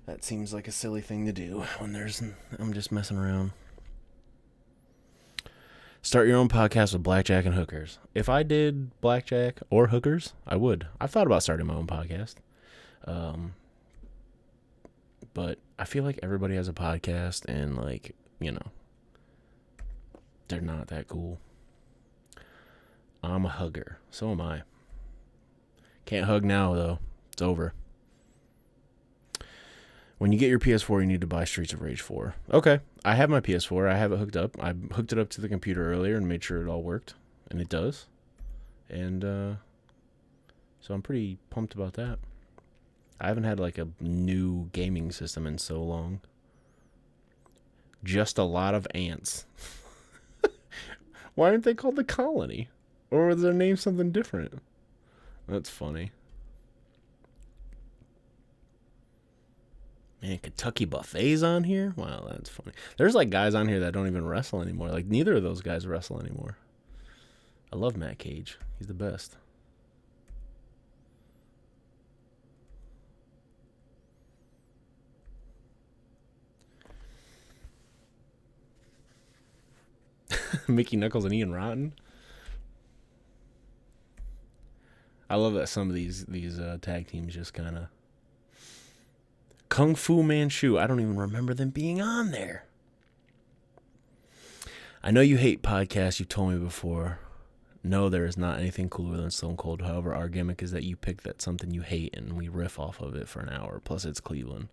That seems like a silly thing to do when I'm just messing around. Start your own podcast with blackjack and hookers. If I did blackjack or hookers, I would. I've thought about starting my own podcast. But I feel like everybody has a podcast and, like, you know, they're not that cool. I'm a hugger. So am I. Can't hug now, though. It's over. When you get your PS4, you need to buy Streets of Rage 4. Okay, I have my PS4. I have it hooked up. I hooked it up to the computer earlier and made sure it all worked. And it does. And so I'm pretty pumped about that. I haven't had like a new gaming system in so long. Just a lot of ants. Why aren't they called the Colony? Or was their name something different? That's funny. Man, Kentucky Buffet's on here? Wow, that's funny. There's like guys on here that don't even wrestle anymore. Like neither of those guys wrestle anymore. I love Matt Cage. He's the best. Mickey Knuckles and Ian Rotten. I love that some of these tag teams just kind of... Kung Fu Manchu. I don't even remember them being on there. I know you hate podcasts. You've told me before. No, there is not anything cooler than Stone Cold. However, our gimmick is that you pick that something you hate and we riff off of it for an hour. Plus, it's Cleveland.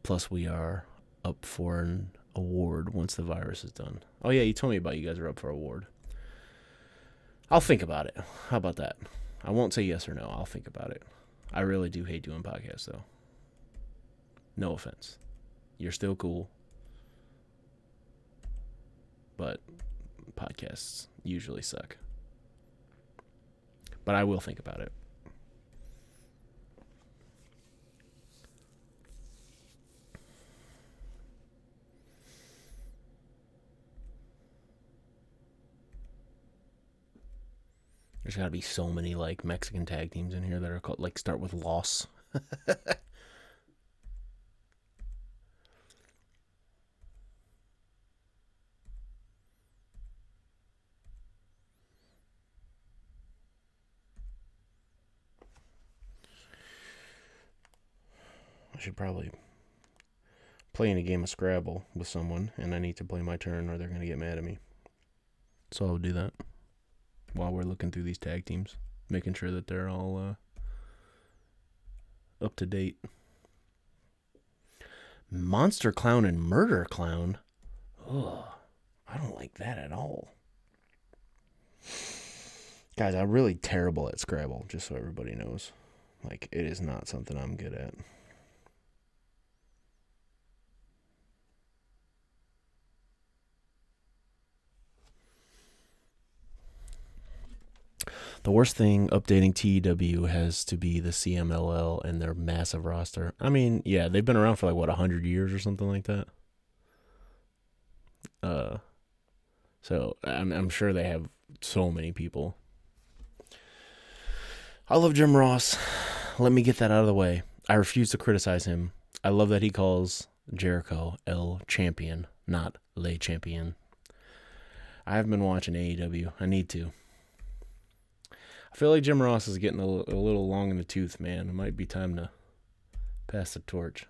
Plus, we are up for an award once the virus is done. Oh, yeah, you told me about you guys are up for an award. I'll think about it. How about that? I won't say yes or no. I'll think about it. I really do hate doing podcasts, though. No offense. You're still cool. But podcasts usually suck. But I will think about it. There's got to be so many like Mexican tag teams in here that are called, like, start with Los. I should probably play in a game of Scrabble with someone, and I need to play my turn or they're going to get mad at me. So I'll do that while we're looking through these tag teams, making sure that they're all up to date. Monster Clown and Murder Clown? Ugh, I don't like that at all. Guys, I'm really terrible at Scrabble, just so everybody knows. Like, it is not something I'm good at. The worst thing updating TEW has to be the CMLL and their massive roster. I mean, yeah, they've been around for like, what, 100 years or something like that? So I'm sure they have so many people. I love Jim Ross. Let me get that out of the way. I refuse to criticize him. I love that he calls Jericho El Champion, not Le Champion. I haven't been watching AEW. I need to. I feel like Jim Ross is getting a little long in the tooth, man. It might be time to pass the torch.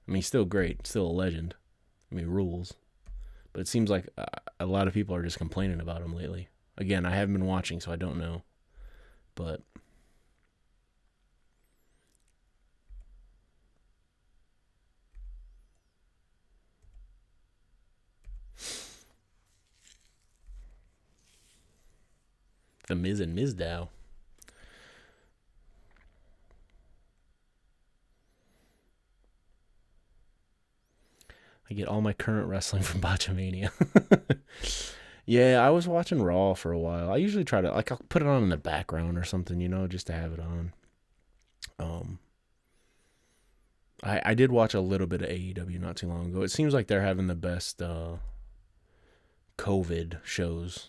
I mean, he's still great. Still a legend. I mean, rules. But it seems like a lot of people are just complaining about him lately. Again, I haven't been watching, so I don't know. But The Miz and Mizdow. I get all my current wrestling from Botchamania. Yeah, I was watching Raw for a while. I usually try to, like, I'll put it on in the background or something, you know, just to have it on. I did watch a little bit of AEW not too long ago. It seems like they're having the best COVID shows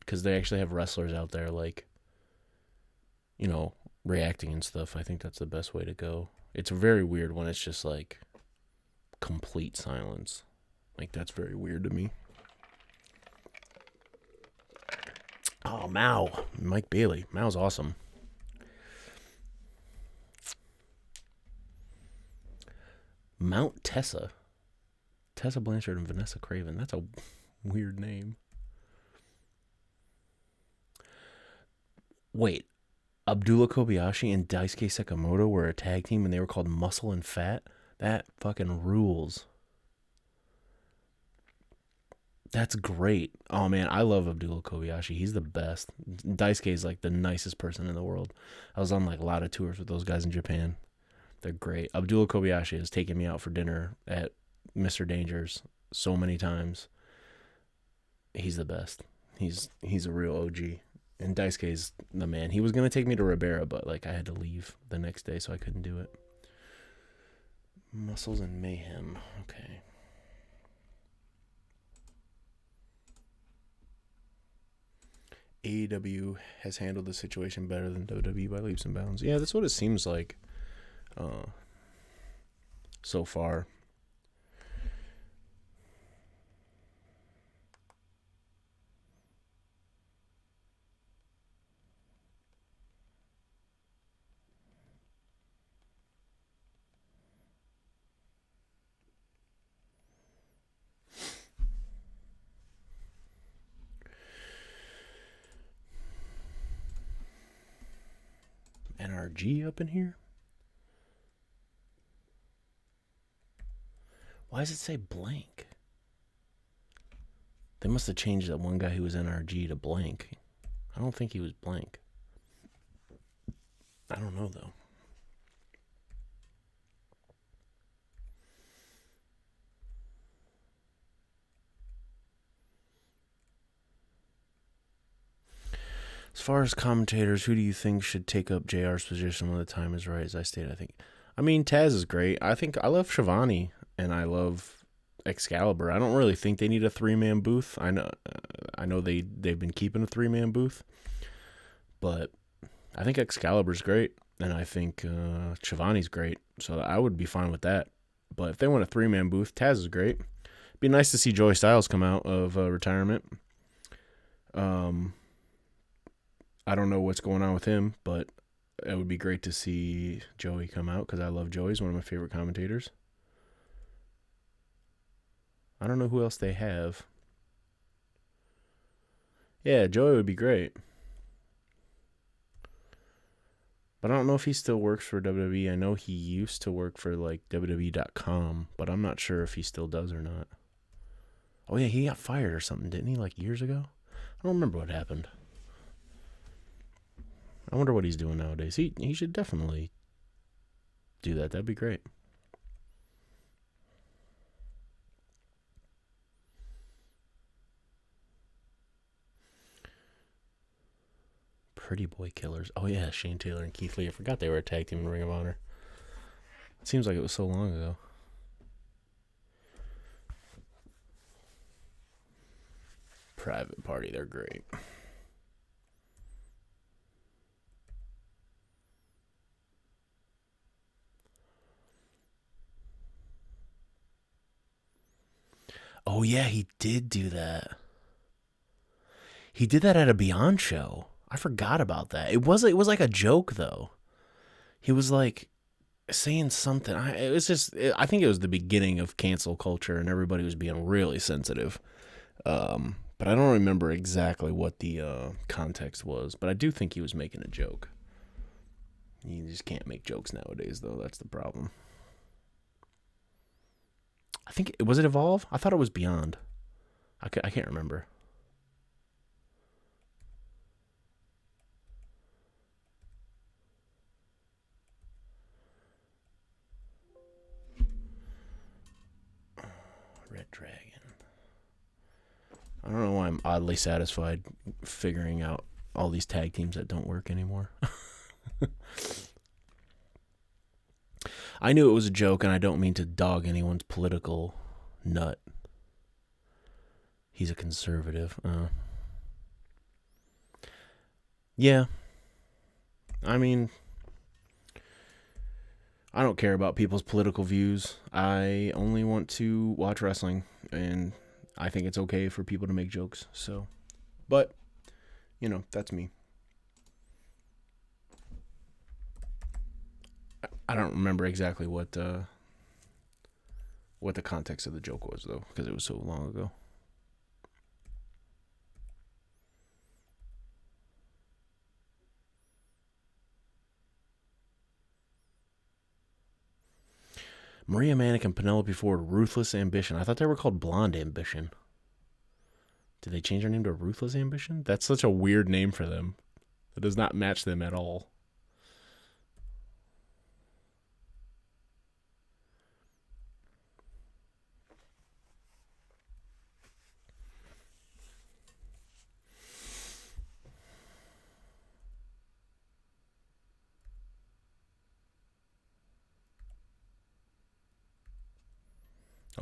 because they actually have wrestlers out there, like, you know, reacting and stuff. I think that's the best way to go. It's very weird when it's just like complete silence. Like, that's very weird to me. Oh, Mao. Mike Bailey. Mao's awesome. Mount Tessa. Tessa Blanchard and Vanessa Craven. That's a weird name. Wait. Abdullah Kobayashi and Daisuke Sekimoto were a tag team and they were called Muscle and Fat? That fucking rules. That's great. Oh, man, I love Abdullah Kobayashi. He's the best. Daisuke is like the nicest person in the world. I was on like a lot of tours with those guys in Japan. They're great. Abdullah Kobayashi has taken me out for dinner at Mr. Danger's so many times. He's the best. He's a real OG. And Daisuke's the man. He was going to take me to Ribera, but like I had to leave the next day, so I couldn't do it. Muscles and Mayhem. Okay. AEW has handled the situation better than WWE by leaps and bounds. Yeah, that's what it seems like so far. NRG up in here? Why does it say blank? They must have changed that one guy who was NRG to blank. I don't think he was blank. I don't know, though. As far as commentators, who do you think should take up JR's position when the time is right? As I stated, I mean, Taz is great. I think I love Shivani and I love Excalibur. I don't really think they need a 3-man booth. I know they've been keeping a 3-man booth, but I think Excalibur's great and I think Shivani's great. So I would be fine with that. But if they want a 3-man booth, Taz is great. It'd be nice to see Joey Styles come out of retirement. I don't know what's going on with him, but it would be great to see Joey come out because I love Joey. He's one of my favorite commentators. I don't know who else they have. Yeah, Joey would be great. But I don't know if he still works for WWE. I know he used to work for like WWE.com, but I'm not sure if he still does or not. Oh yeah, he got fired or something, didn't he, like years ago? I don't remember what happened. I wonder what he's doing nowadays. He should definitely do that. That'd be great. Pretty Boy Killers. Oh yeah, Shane Taylor and Keith Lee. I forgot they were a tag team in Ring of Honor. It seems like it was so long ago. Private Party, they're great. Oh yeah, he did do that. He did that at a Beyond show. I forgot about that. It was like a joke though. He was like saying something. I think it was the beginning of cancel culture and everybody was being really sensitive. But I don't remember exactly what the context was. But I do think he was making a joke. You just can't make jokes nowadays though. That's the problem. I think, was it Evolve? I thought it was Beyond. I can't remember. Red Dragon. I don't know why I'm oddly satisfied figuring out all these tag teams that don't work anymore. I knew it was a joke, and I don't mean to dog anyone's political nut. He's a conservative. Yeah. I mean, I don't care about people's political views. I only want to watch wrestling, and I think it's okay for people to make jokes. So, but, that's me. I don't remember exactly what the context of the joke was, though, because it was so long ago. Maria Manic and Penelope Ford, Ruthless Ambition. I thought they were called Blonde Ambition. Did they change their name to Ruthless Ambition? That's such a weird name for them. It does not match them at all.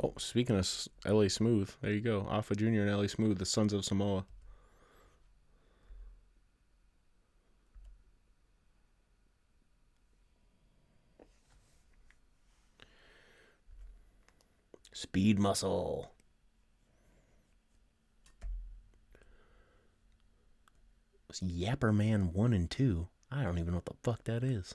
Oh, speaking of LA Smooth, there you go. Alpha Jr. and LA Smooth, the Sons of Samoa. Speed Muscle. It's Yapper Man 1 and 2. I don't even know what the fuck that is.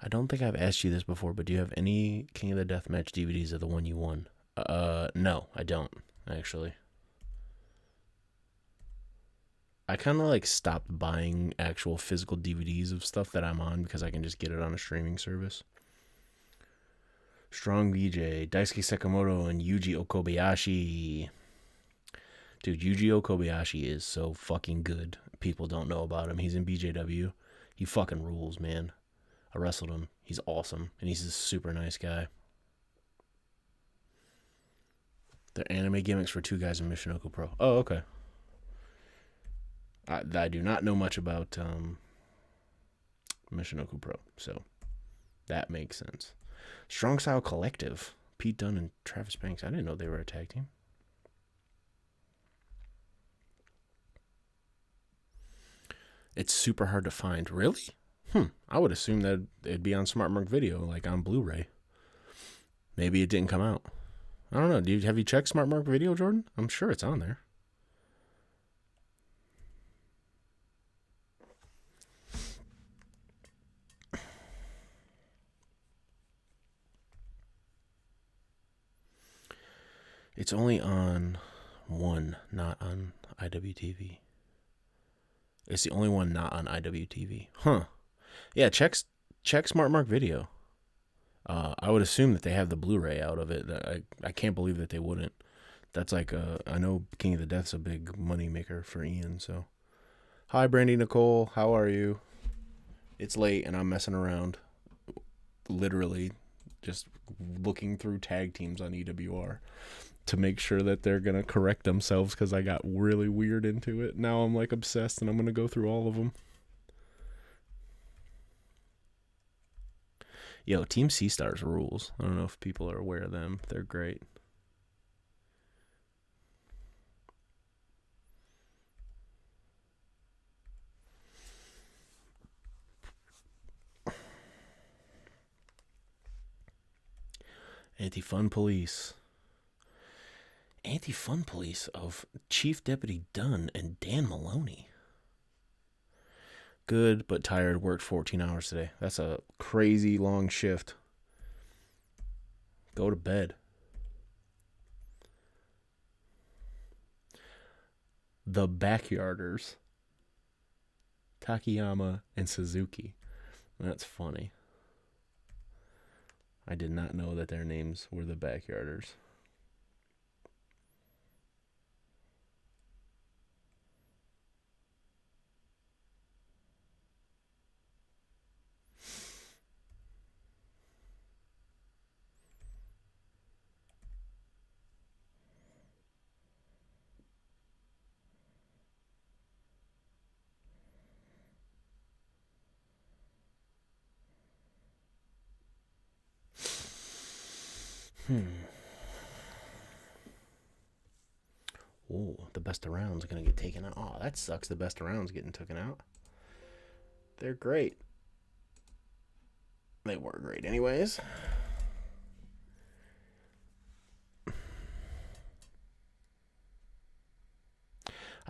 I don't think I've asked you this before, but do you have any King of the Deathmatch DVDs of the one you won? No, I don't, actually. I kind of stopped buying actual physical DVDs of stuff that I'm on because I can just get it on a streaming service. Strong BJ, Daisuke Sekimoto, and Yuji Okabayashi. Dude, Yuji Okabayashi is so fucking good. People don't know about him. He's in BJW. He fucking rules, man. I wrestled him. He's awesome, and he's a super nice guy. They're anime gimmicks for two guys in Michinoku Pro. Oh, okay. I do not know much about Michinoku Pro, so that makes sense. Strong Style Collective, Pete Dunne and Travis Banks. I didn't know they were a tag team. It's super hard to find. Really? I would assume that it'd be on Smart Mark Video, like on Blu-ray. Maybe it didn't come out. I don't know. Have you checked Smart Mark Video, Jordan? I'm sure it's on there. It's only on one, not on IWTV. It's the only one not on IWTV. Huh. Yeah, check Smart Mark Video. I would assume that they have the Blu-ray out of it. I can't believe that they wouldn't. That's I know King of the Death's a big money maker for Ian, so. Hi, Brandy Nicole. How are you? It's late and I'm messing around. Literally just looking through tag teams on EWR to make sure that they're going to correct themselves because I got really weird into it. Now I'm obsessed and I'm going to go through all of them. Yo, Team Sea Stars rules. I don't know if people are aware of them. They're great. Anti-Fun Police. Anti-Fun Police of Chief Deputy Dunn and Dan Maloney. Good, but tired. Worked 14 hours today. That's a crazy long shift. Go to bed. The Backyarders. Takayama and Suzuki. That's funny. I did not know that their names were the Backyarders. Oh, the best around's gonna get taken out. Oh, that sucks. The best around's getting taken out. They're great. They were great, anyways.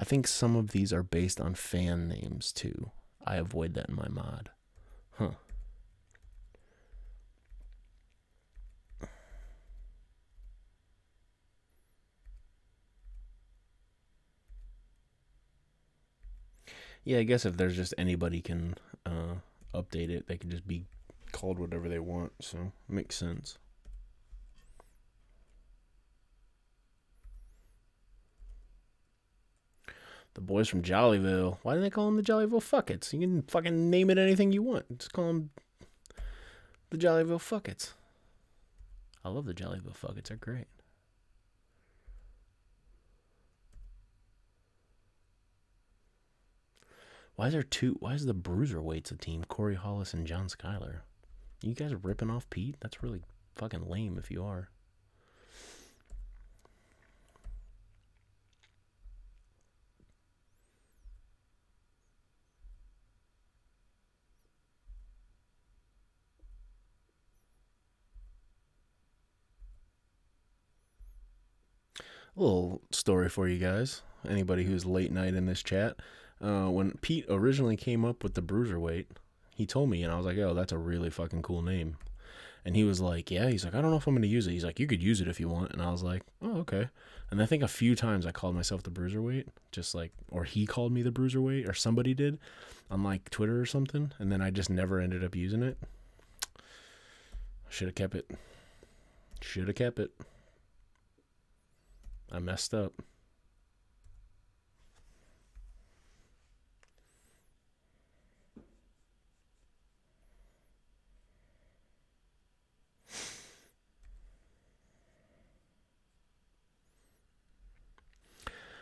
I think some of these are based on fan names too. I avoid that in my mod. Huh. Yeah, I guess if there's just anybody can update it, they can just be called whatever they want. So makes sense. The boys from Jollyville. Why do they call them the Jollyville Fuckets? You can fucking name it anything you want. Just call them the Jollyville Fuckets. I love the Jollyville Fuckets. They're great. Why is the Bruiserweights a team? Corey Hollis and John Skyler. You guys are ripping off Pete? That's really fucking lame if you are. A little story for you guys. Anybody who's late night in this chat. When Pete originally came up with the Bruiserweight, he told me, and I was like, oh, that's a really fucking cool name. And he was like, yeah. He's like, I don't know if I'm going to use it. He's like, you could use it if you want. And I was like, oh, okay. And I think a few times I called myself the Bruiserweight, just like, or he called me the Bruiserweight, or somebody did on like Twitter or something. And then I just never ended up using it. Should have kept it. I messed up.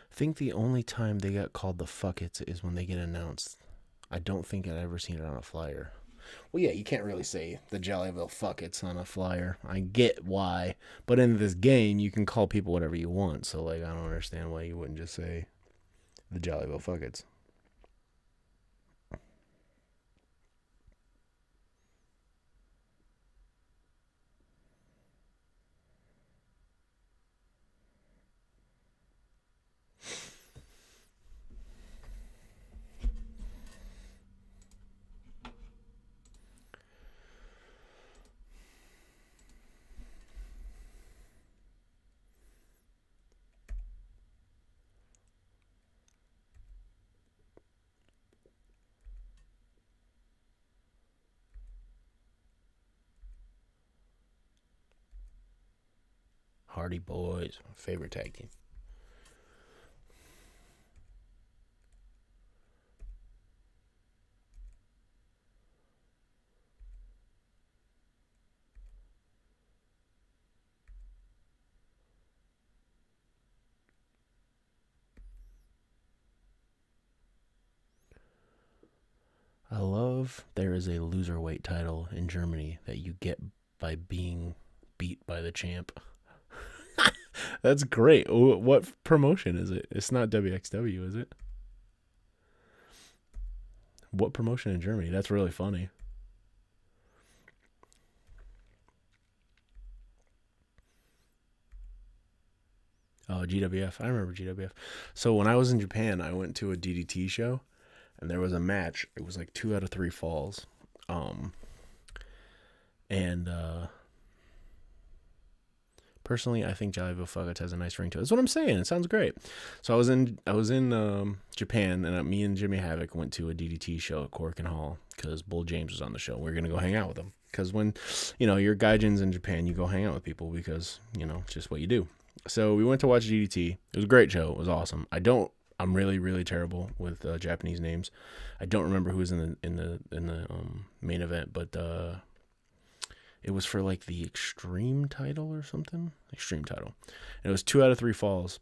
I think the only time they got called the Fuckets is when they get announced. I don't think I've ever seen it on a flyer. Well, yeah, you can't really say the Jollyville Fuckets on a flyer. I get why. But in this game, you can call people whatever you want. So, like, I don't understand why you wouldn't just say the Jollyville Fuckets. Hardy Boys, my favorite tag team. I love there is a loserweight title in Germany that you get by being beat by the champ. That's great. What promotion is it? It's not WXW, is it? What promotion in Germany? That's really funny. Oh, GWF. I remember GWF. So when I was in Japan, I went to a DDT show, and there was a match. It was like 2 out of 3 falls. Personally, I think Jollyville Fuckets has a nice ring to it. That's what I'm saying. It sounds great. So I was in Japan, and me and Jimmy Havoc went to a DDT show at Cork and Hall because Bull James was on the show. We were gonna go hang out with him because when you're gaijins in Japan, you go hang out with people because it's just what you do. So we went to watch DDT. It was a great show. It was awesome. I'm really, really terrible with Japanese names. I don't remember who was in the main event, but it was for like the Extreme title or something. Extreme title. And it was 2 out of 3 falls.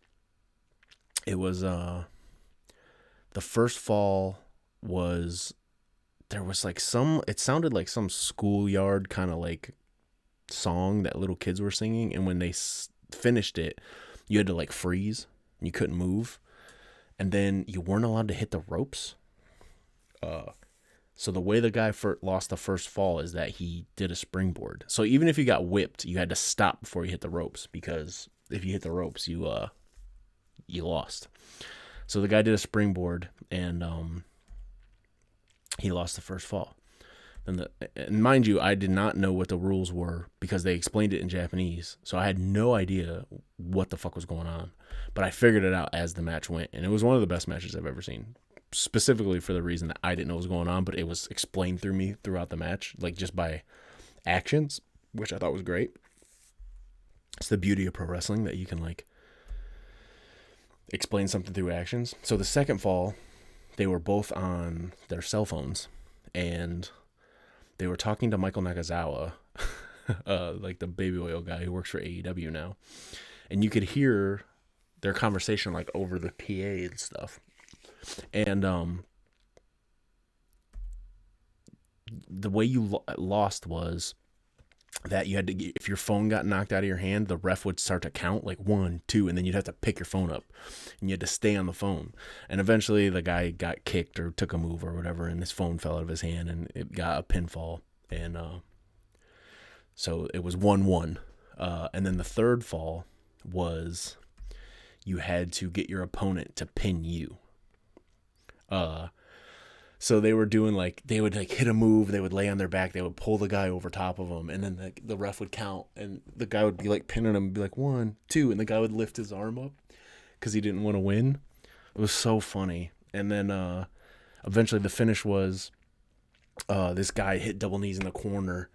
It was the first fall was there was like it sounded like some schoolyard kind of like song that little kids were singing, and when they finished it, you had to like freeze. You couldn't move, and then you weren't allowed to hit the ropes. So the way the guy lost the first fall is that he did a springboard. So even if you got whipped, you had to stop before you hit the ropes, because if you hit the ropes, you lost. So the guy did a springboard, and he lost the first fall. And mind you, I did not know what the rules were because they explained it in Japanese. So I had no idea what the fuck was going on. But I figured it out as the match went. And it was one of the best matches I've ever seen. Specifically for the reason that I didn't know what was going on, but it was explained through me throughout the match, like just by actions, which I thought was great. It's the beauty of pro wrestling, that you can like explain something through actions. So the second fall, they were both on their cell phones, and they were talking to Michael Nakazawa, like the baby oil guy who works for AEW now. And you could hear their conversation like over the PA and stuff. And the way you lost was that you had to, if your phone got knocked out of your hand, the ref would start to count like 1, 2, and then you'd have to pick your phone up, and you had to stay on the phone. And eventually the guy got kicked or took a move or whatever, and his phone fell out of his hand, and it got a pinfall. And so it was 1-1. And then the third fall was you had to get your opponent to pin you. So they were doing like, they would like hit a move, they would lay on their back, they would pull the guy over top of them, and then the ref would count, and the guy would be like pinning him and be like 1, 2, and the guy would lift his arm up because he didn't want to win. It was so funny. And then eventually the finish was this guy hit double knees in the corner,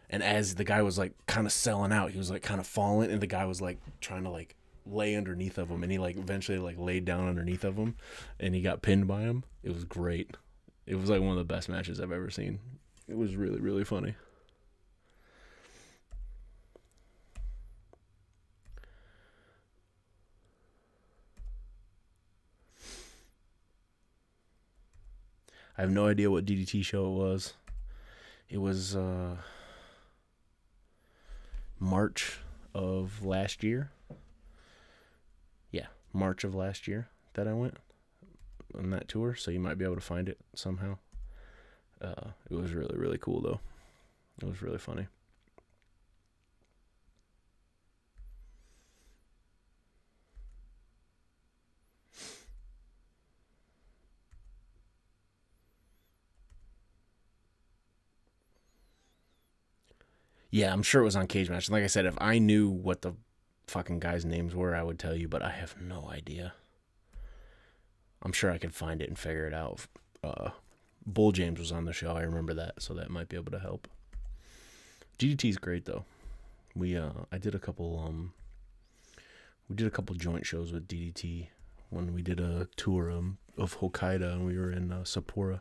and as the guy was like kind of selling out, he was like kind of falling, and the guy was like trying to like lay underneath of him, and he like eventually like laid down underneath of him, and he got pinned by him. It was great. It was like one of the best matches I've ever seen. It was really, really funny. I have no idea what DDT show it was. It was March of last year. Yeah, March of last year that I went on that tour, so you might be able to find it somehow. It was really, really cool, though. It was really funny. Yeah, I'm sure it was on Cage Match. Like I said, if I knew what the fucking guys' names were, I would tell you, but I have no idea. I'm sure I could find it and figure it out. Bull James was on the show. I remember that, so that might be able to help. DDT's great though. I did a couple joint shows with DDT when we did a tour of Hokkaido, and we were in Sapporo.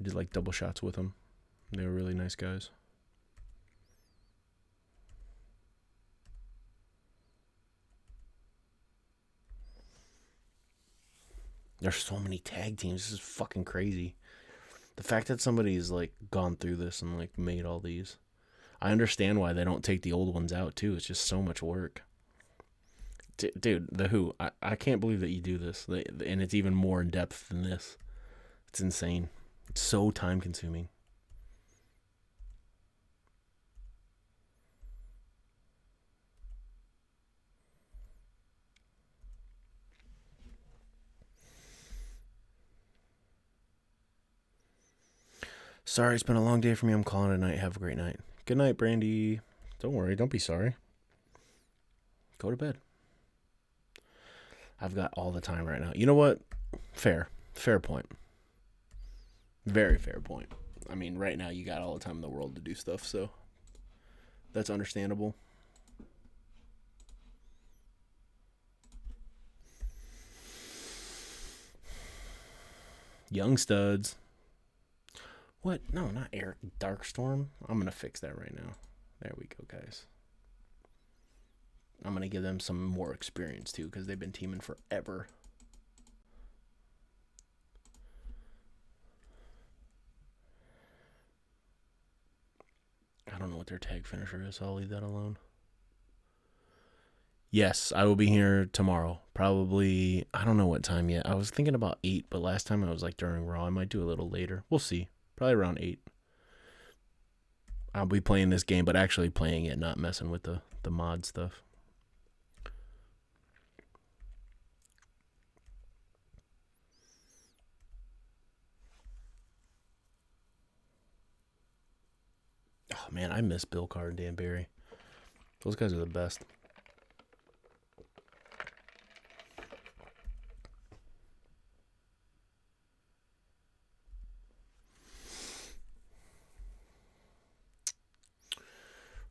We did like double shots with them. They were really nice guys. There's so many tag teams. This is fucking crazy. The fact that somebody's like gone through this and like made all these. I understand why they don't take the old ones out too. It's just so much work. Dude, the Who. I can't believe that you do this. And it's even more in depth than this. It's insane. It's so time consuming. Sorry, it's been a long day for me. I'm calling it a night. Have a great night. Good night, Brandy. Don't worry. Don't be sorry. Go to bed. I've got all the time right now. You know what? Fair point. Very fair point. I mean, right now you got all the time in the world to do stuff, so that's understandable. Young Studs. What? No, not Eric Darkstorm. I'm going to fix that right now. There we go, guys. I'm going to give them some more experience, too, because they've been teaming forever. I don't know what their tag finisher is, so I'll leave that alone. Yes, I will be here tomorrow. Probably, I don't know what time yet. I was thinking about 8, but last time I was like during Raw. I might do a little later. We'll see. Probably around 8. I'll be playing this game, but actually playing it, not messing with the mod stuff. Oh, man, I miss Bill Carr and Dan Barry. Those guys are the best.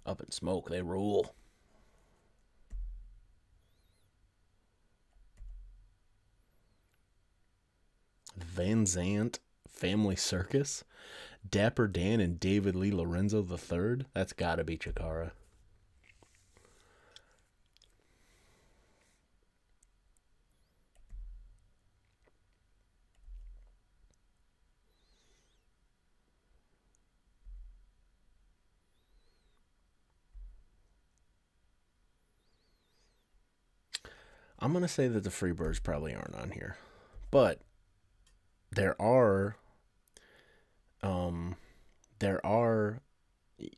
Up in Smoke, they rule. Van Zant, Family Circus, Dapper Dan and David Lee Lorenzo III. That's gotta be Chikara. I'm gonna say that the Freebirds probably aren't on here, but there are, um, there are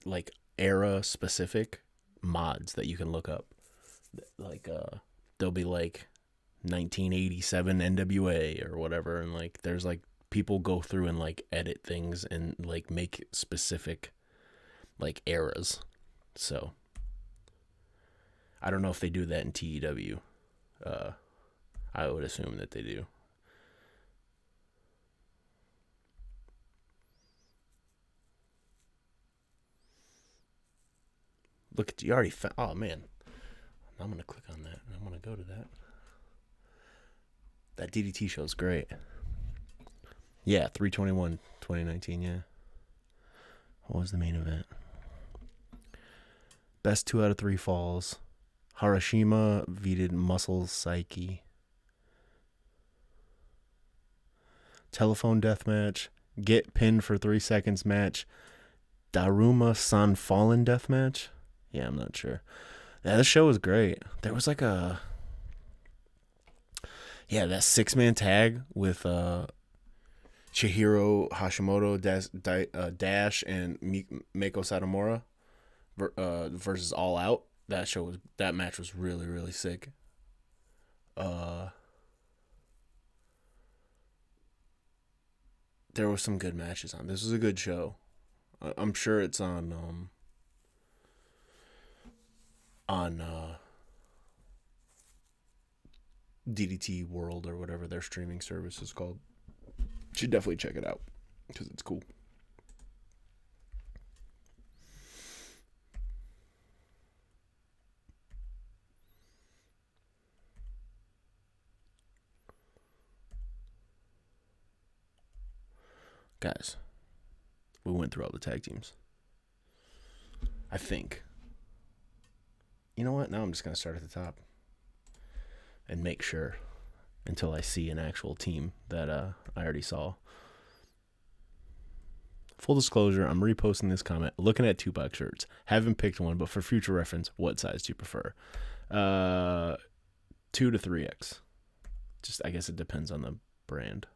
like era specific mods that you can look up. Like there'll be like 1987 NWA or whatever, and like there's like people go through and like edit things and like make specific like eras. So I don't know if they do that in TEW. I would assume that they do. Look at you already found. Oh man, I'm gonna click on that. I'm gonna go to that. That DDT show's great. Yeah, 321 2019. Yeah. What was the main event? Best 2 out of 3 falls. Harashima defeated Muscle Psyche. Telephone death match. Get pinned for 3 seconds match. Daruma San Fallen death match. Yeah, I'm not sure. Yeah, this show was great. There was like a that 6-man tag with Chihiro Hashimoto, Dash, and Meiko Satomura versus All Out. That match was really, really sick. There were some good matches on. This was a good show. I'm sure it's on DDT World or whatever their streaming service is called. You should definitely check it out because it's cool. Guys, we went through all the tag teams. I think. You know what? Now I'm just going to start at the top and make sure until I see an actual team that I already saw. Full disclosure, I'm reposting this comment, looking at Tupac shirts. Haven't picked one, but for future reference, what size do you prefer? 2 to 3X. Just, I guess it depends on the brand.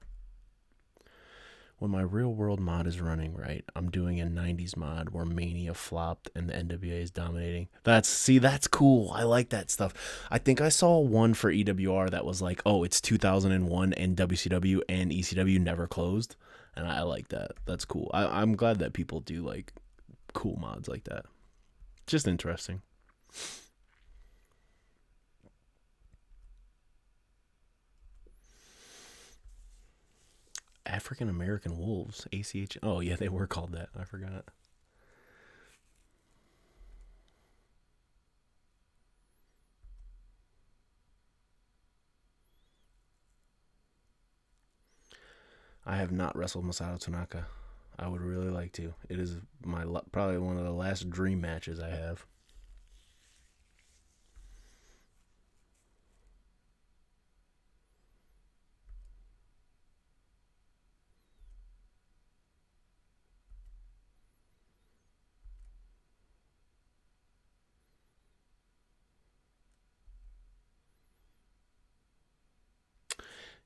When my real world mod is running right, I'm doing a 90s mod where Mania flopped and the NWA is dominating. That's cool. I like that stuff. I think I saw one for EWR that was like, oh, it's 2001 and WCW and ECW never closed. And I like that. That's cool. I'm glad that people do like cool mods like that. Just interesting. African American Wolves, ACH. Oh, yeah, they were called that. I forgot. I have not wrestled Masato Tanaka. I would really like to. It is probably one of the last dream matches I have.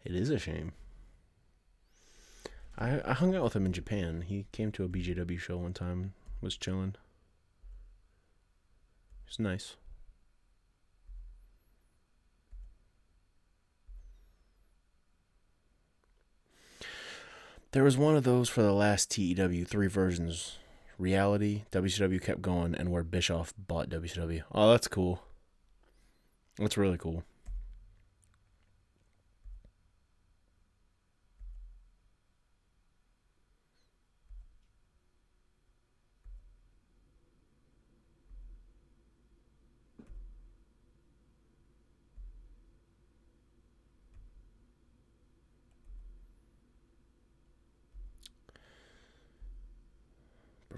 It is a shame. I hung out with him in Japan. He came to a BJW show one time. Was chilling. It's nice. There was one of those for the last TEW, 3 versions. Reality, WCW kept going, and where Bischoff bought WCW. Oh, that's cool. That's really cool.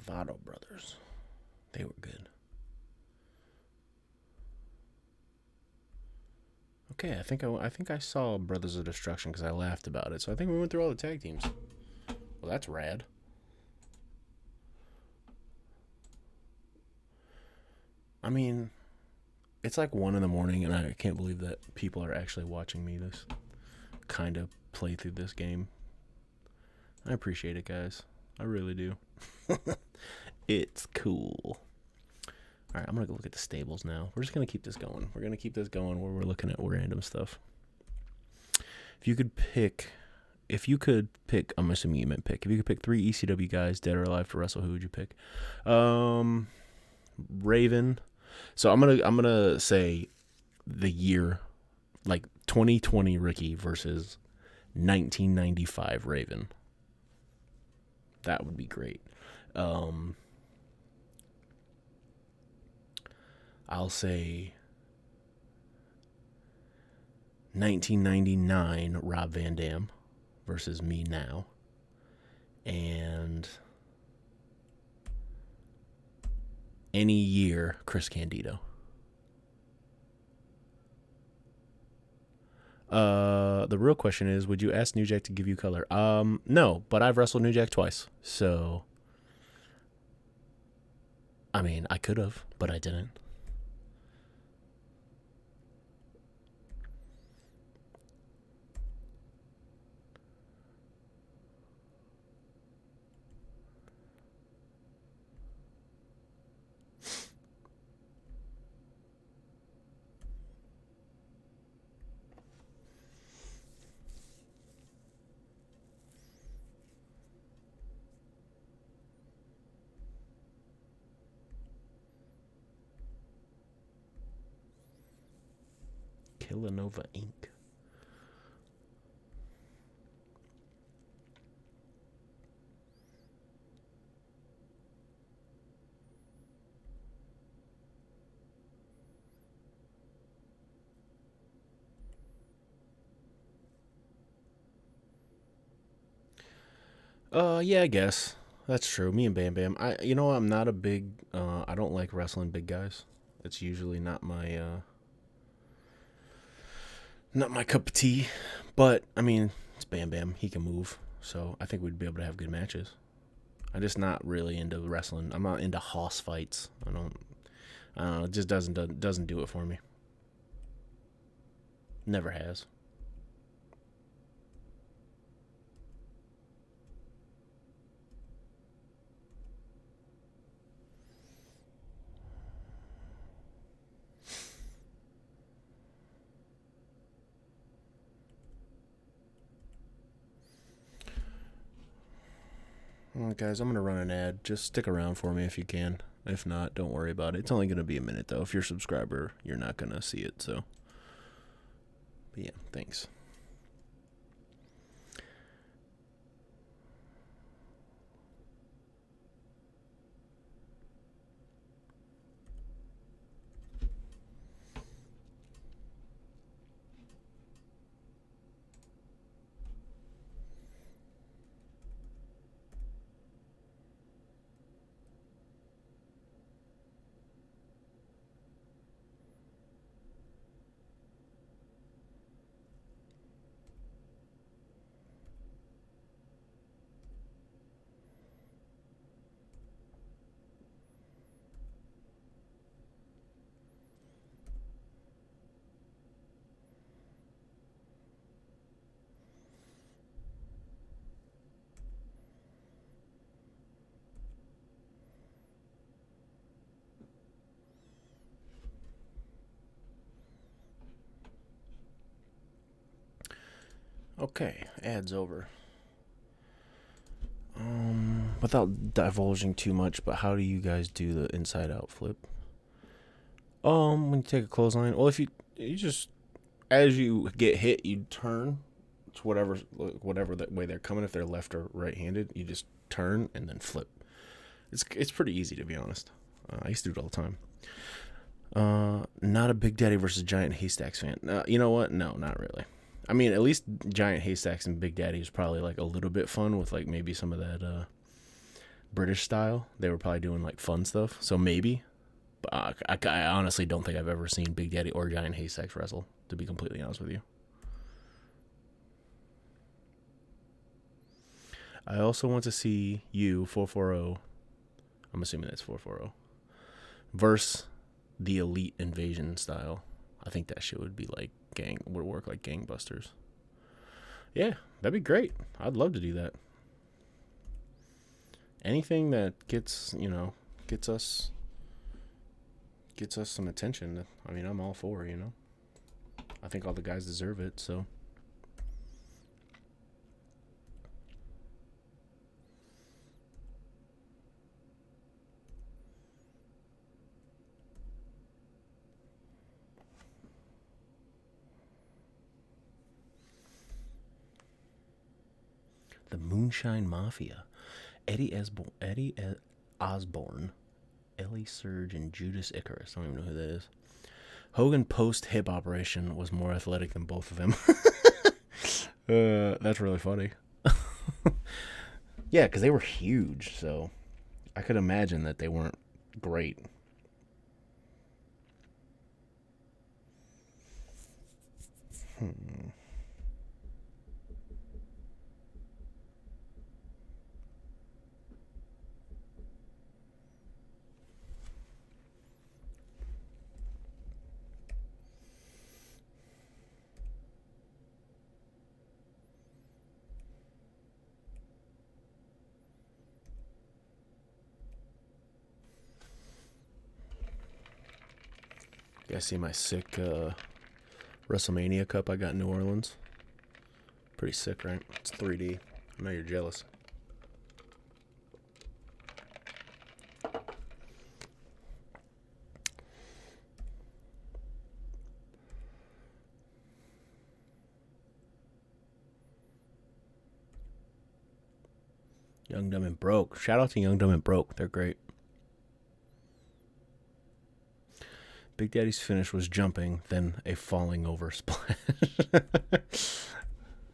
Bravado Brothers. They were good. Okay, I think I saw Brothers of Destruction because I laughed about it. So I think we went through all the tag teams. Well, that's rad. I mean, it's like 1 in the morning, and I can't believe that people are actually watching me this kind of play through this game. I appreciate it, guys. I really do. It's cool. All right, I'm going to go look at the stables now. We're just going to keep this going. We're going to keep this going where we're looking at random stuff. If you could pick, I'm assuming you meant pick. If you could pick 3 ECW guys, dead or alive, to wrestle, who would you pick? Raven. So I'm gonna say the year, like 2020 Rickey versus 1995 Raven. That would be great. I'll say 1999 Rob Van Dam versus me now. And any year Chris Candido. The real question is, would you ask New Jack to give you color? No, but I've wrestled New Jack twice. So, I mean, I could have, but I didn't. Killanova Inc. Yeah, I guess that's true. Me and Bam Bam. I'm not a big. I don't like wrestling big guys. It's usually not my cup of tea. But I mean, it's Bam Bam. He can move, so I think we'd be able to have good matches. I'm just not really into wrestling. I'm not into hoss fights. I don't know. It just doesn't do it for me. Never has. All right, guys, I'm going to run an ad. Just stick around for me if you can. If not, don't worry about it. It's only going to be a minute, though. If you're a subscriber, you're not going to see it, so. But yeah, thanks. Okay, ads over. Without divulging too much, but how do you guys do the inside out flip? When you take a clothesline, well, if you just as you get hit, you turn to whatever that way they're coming. If they're left or right handed, you just turn and then flip. It's pretty easy, to be honest. I used to do it all the time. Not a Big Daddy versus Giant Haystacks fan. You know what? No, not really. I mean, at least Giant Haystacks and Big Daddy is probably like a little bit fun with like maybe some of that British style. They were probably doing like fun stuff, so maybe. But I honestly don't think I've ever seen Big Daddy or Giant Haystacks wrestle, to be completely honest with you. I also want to see you 440. I'm assuming that's 440 versus the Elite Invasion style. I think that shit would be like would work like gangbusters. Yeah, that'd be great. I'd love to do that. Anything that gets us some attention. I mean, I'm all for, I think all the guys deserve it, so. The Moonshine Mafia. Eddie Osborne, Ellie Surge, and Judas Icarus. I don't even know who that is. Hogan post hip operation was more athletic than both of them. That's really funny. Yeah, because they were huge, so I could imagine that they weren't great. You guys see my sick WrestleMania cup I got in New Orleans? Pretty sick, right? It's 3D. I know you're jealous. Young, Dumb, and Broke. Shout out to Young, Dumb, and Broke. They're great. Big Daddy's finish was jumping, then a falling over splash.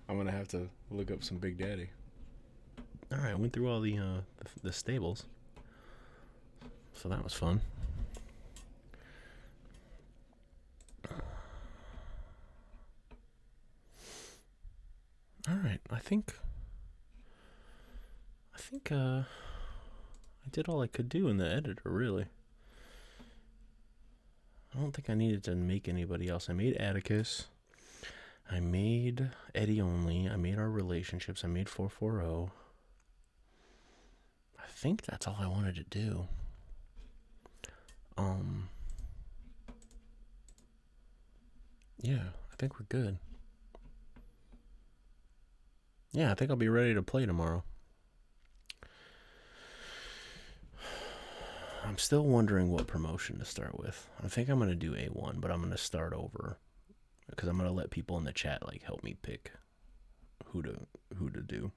I'm going to have to look up some Big Daddy. All right, I went through all the stables. So that was fun. All right, I think I did all I could do in the editor, really. I don't think I needed to make anybody else. I made Atticus. I made Eddie Only. I made our relationships. I made 440. I think that's all I wanted to do. Yeah, I think we're good. Yeah, I think I'll be ready to play tomorrow. I'm still wondering what promotion to start with. I think I'm going to do A1, but I'm going to start over because I'm going to let people in the chat like help me pick who to do.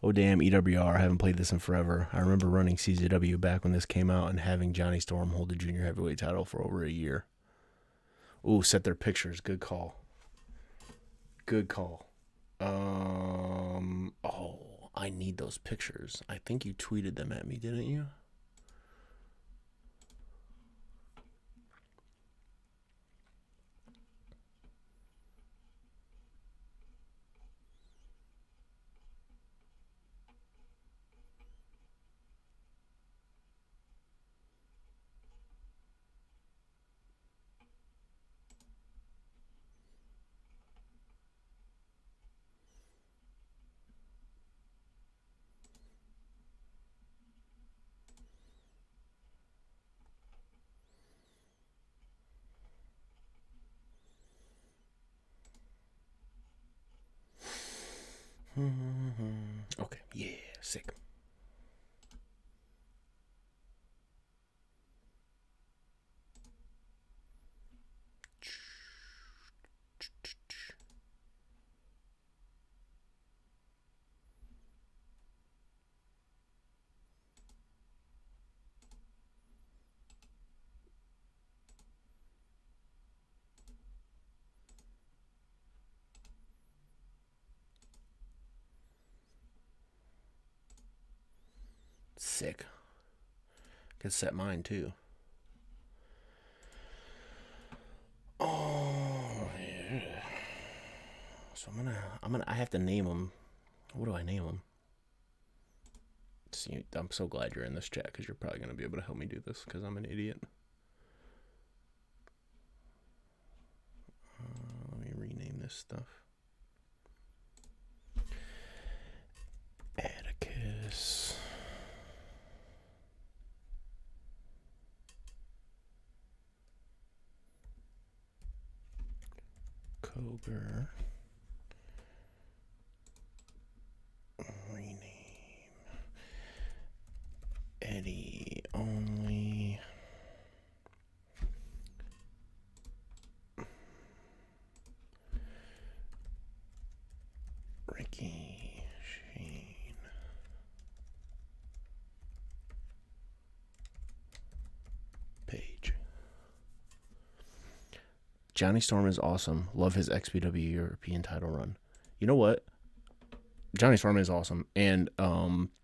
Oh damn, EWR, I haven't played this in forever. I remember running CZW back when this came out and having Johnny Storm hold the junior heavyweight title for over a year. Ooh, set their pictures. Good call. Good call. Oh, I need those pictures. I think you tweeted them at me, didn't you? Okay, yeah, sick. Sick. Can set mine too. Oh yeah. So I have to name them. What do I name them? See, I'm so glad you're in this chat because you're probably gonna be able to help me do this because I'm an idiot. Let me rename this stuff. Atticus. Koger. Rename. Eddie only. Rickey. Shane. Page. Johnny Storm is awesome. Love his XPW European title run. You know what? Johnny Storm is awesome. And the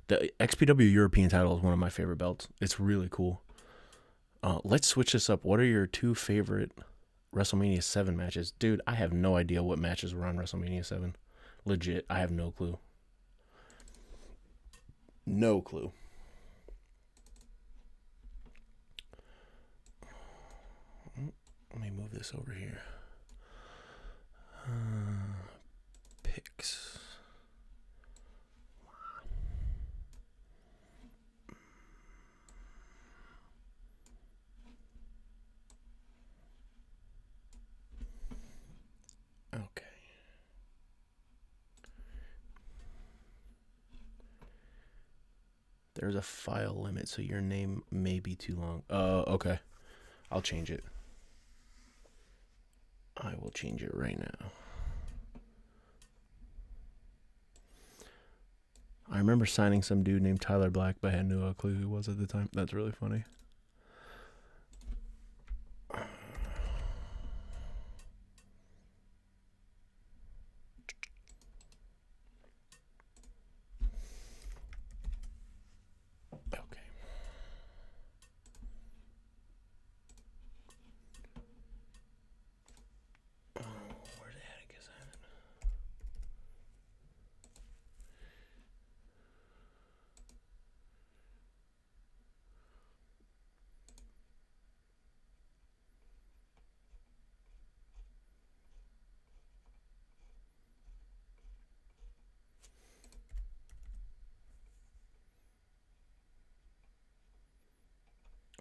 XPW European title is one of my favorite belts. It's really cool. Let's switch this up. What are your two favorite WrestleMania 7 matches? Dude, I have no idea what matches were on WrestleMania 7. Legit, I have no clue. No clue. Let me move this over here. Picks. Okay. There's a file limit, so your name may be too long. Okay. I'll change it. I will change it right now. I remember signing some dude named Tyler Black, but I had no clue who he was at the time. That's really funny.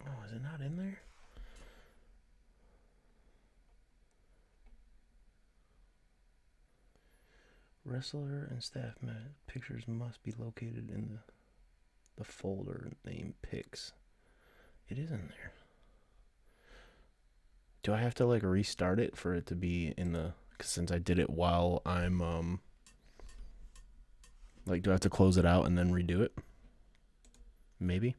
Oh, is it not in there? Wrestler and staff pictures must be located in the folder named pics. It is in there. Do I have to like restart it for it to be in the? Cause since I did it while I'm like, do I have to close it out and then redo it? Maybe.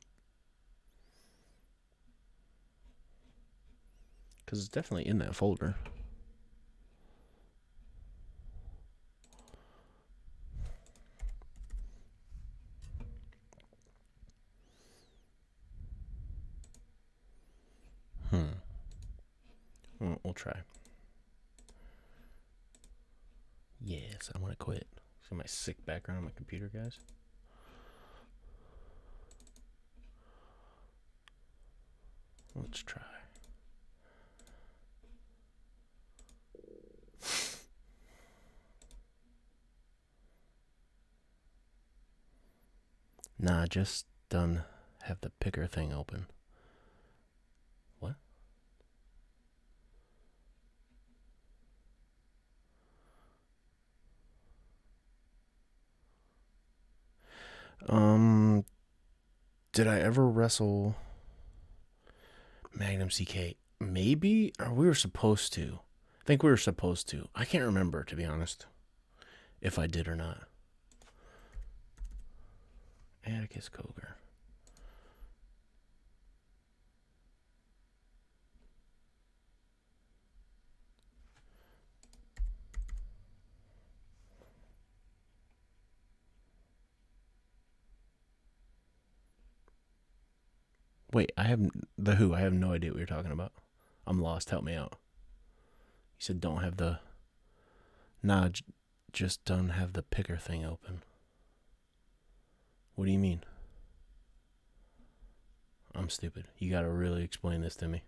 Cause it's definitely in that folder. Well, we'll try. Yes, I want to quit. See my sick background on my computer, guys. Let's try. Nah, just done. Have the picker thing open. What? Did I ever wrestle Magnum CK? Maybe, or we were supposed to. I think we were supposed to. I can't remember, to be honest, if I did or not. Atticus Cogar. Wait, I have the Who. I have no idea what you're talking about. I'm lost. Help me out. You said don't have the... Nah, just don't have the picker thing open. What do you mean? I'm stupid. You gotta really explain this to me.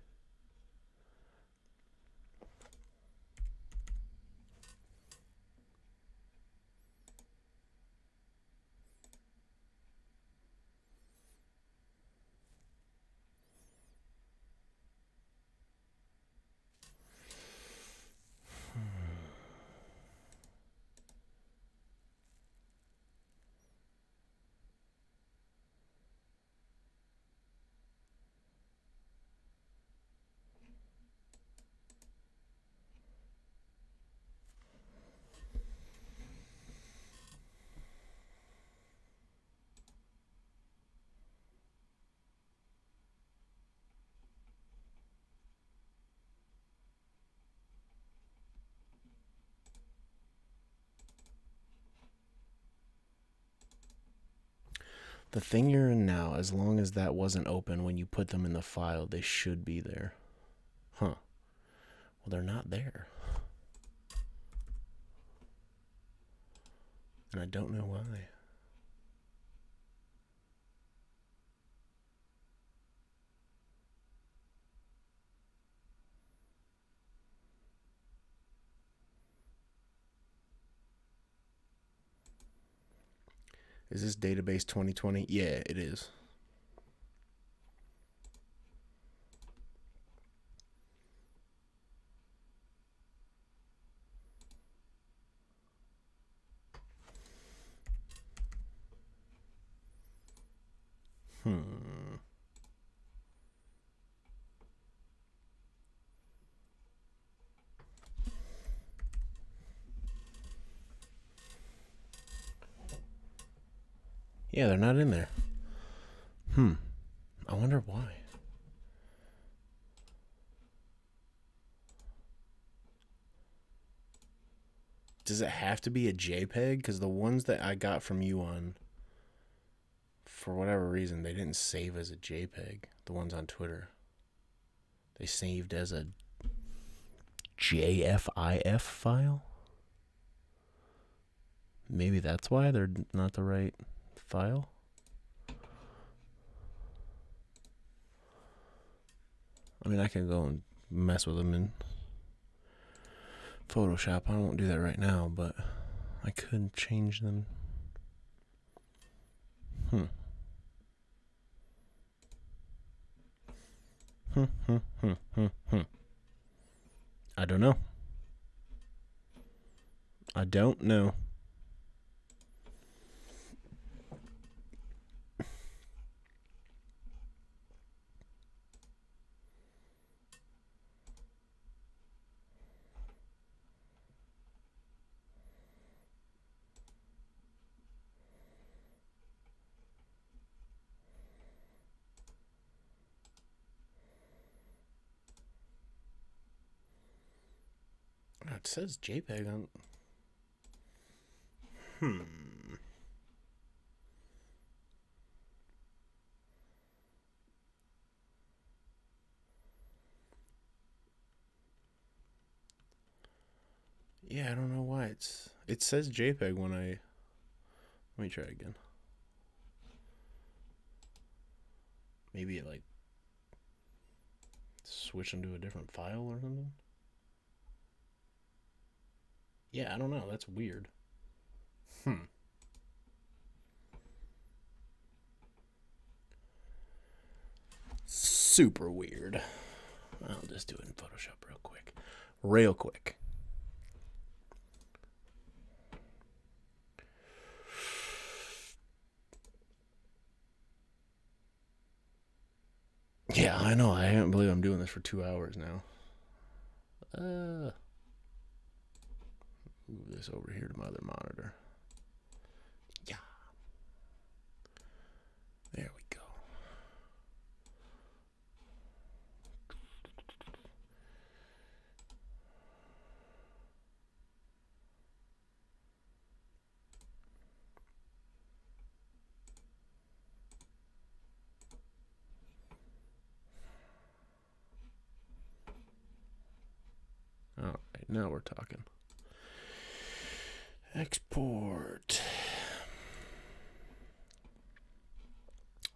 The thing you're in now, as long as that wasn't open when you put them in the file, they should be there. Huh. Well, they're not there. And I don't know why. Is this database 2020? Yeah, it is. Yeah, they're not in there. I wonder why. Does it have to be a JPEG? Because the ones that I got from you on, for whatever reason, they didn't save as a JPEG. The ones on Twitter. They saved as a JFIF file? Maybe that's why they're not the right file? I mean, I can go and mess with them in Photoshop. I won't do that right now, but I could change them. I don't know. I don't know. It says JPEG on... Yeah, I don't know why it says JPEG when I... Let me try again. Maybe it like switch into a different file or something. Yeah, I don't know. That's weird. Super weird. I'll just do it in Photoshop real quick. Real quick. Yeah, I know. I can't believe I'm doing this for 2 hours now. Move this over here to my other monitor. Yeah. There we go. All right, now we're talking. Export.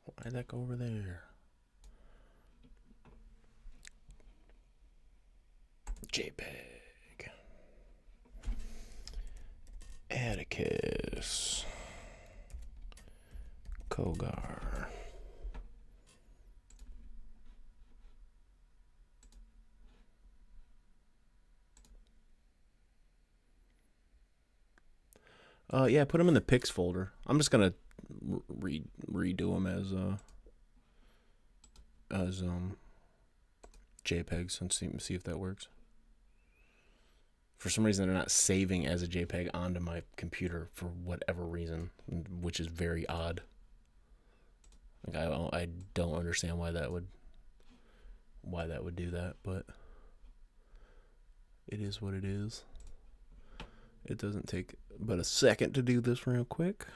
Why'd that go over there? JPEG. Atticus. Kogar. Yeah, put them in the pics folder. I'm just gonna redo them as JPEGs and see if that works. For some reason, they're not saving as a JPEG onto my computer for whatever reason, which is very odd. Like I don't understand why that would do that, but it is what it is. It doesn't take but a second to do this real quick.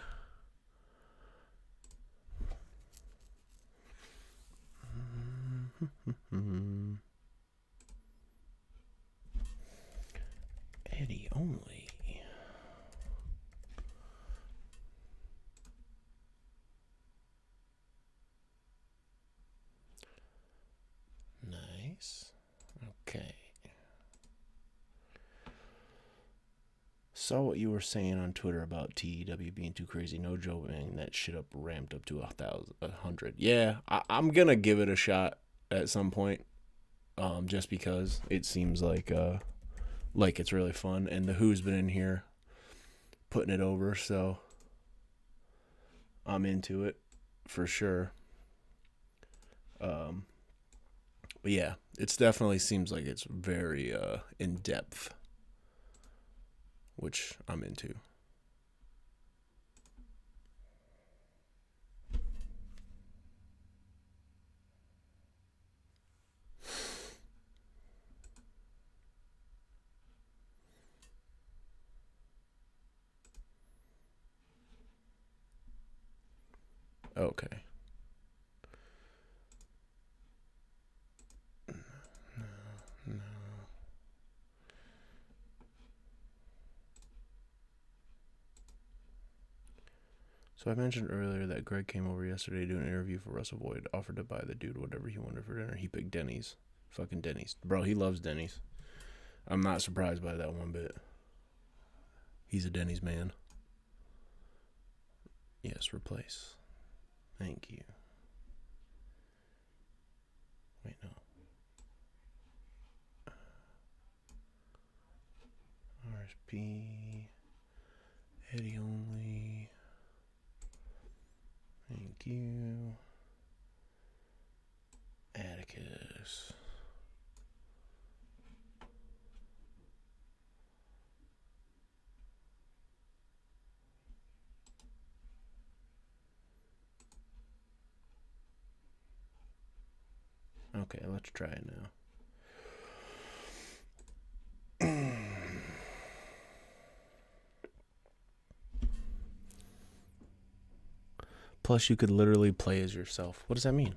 Eddie only. Nice. Okay. Saw what you were saying on Twitter about TEW being too crazy. No joking, that shit up ramped up to 100. Yeah, I'm gonna give it a shot at some point. Just because it seems like it's really fun, and the Who's been in here putting it over, so I'm into it for sure. But yeah, it definitely seems like it's very in depth, which I'm into. Okay. No. So I mentioned earlier that Greg came over yesterday to do an interview for Russell Boyd, offered to buy the dude whatever he wanted for dinner. He picked Denny's. Fucking Denny's. Bro, he loves Denny's. I'm not surprised by that one bit. He's a Denny's man. Yes, replace. Thank you. Wait, no. RSP. Eddie only. Thank you. Atticus. Okay, let's try it now. Plus, you could literally play as yourself. What does that mean?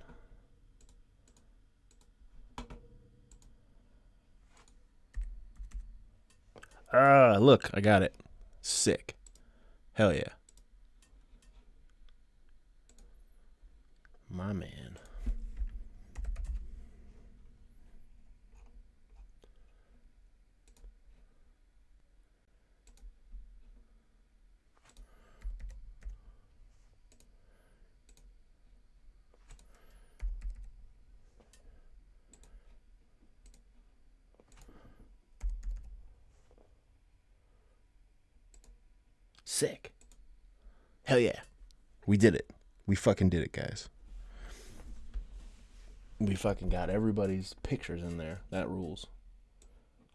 Look, I got it. Sick. Hell yeah. My man. Sick. Hell yeah. We did it. We fucking did it, guys. We fucking got everybody's pictures in there. That rules.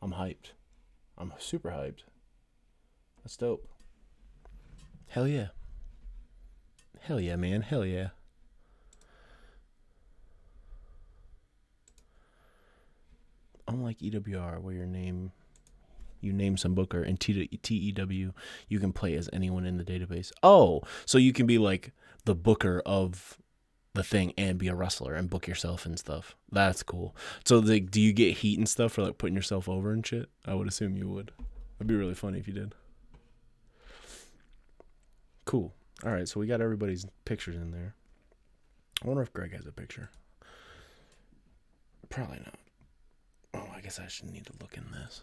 I'm hyped. I'm super hyped. That's dope. Hell yeah. Hell yeah, man. Hell yeah. Unlike EWR, where you name some booker, and TEW, you can play as anyone in the database. Oh, so you can be like the booker of the thing and be a wrestler and book yourself and stuff. That's cool. So do you get heat and stuff for like putting yourself over and shit? I would assume you would. That'd be really funny if you did. Cool. All right, so we got everybody's pictures in there. I wonder if Greg has a picture. Probably not. Oh, I guess I should need to look in this.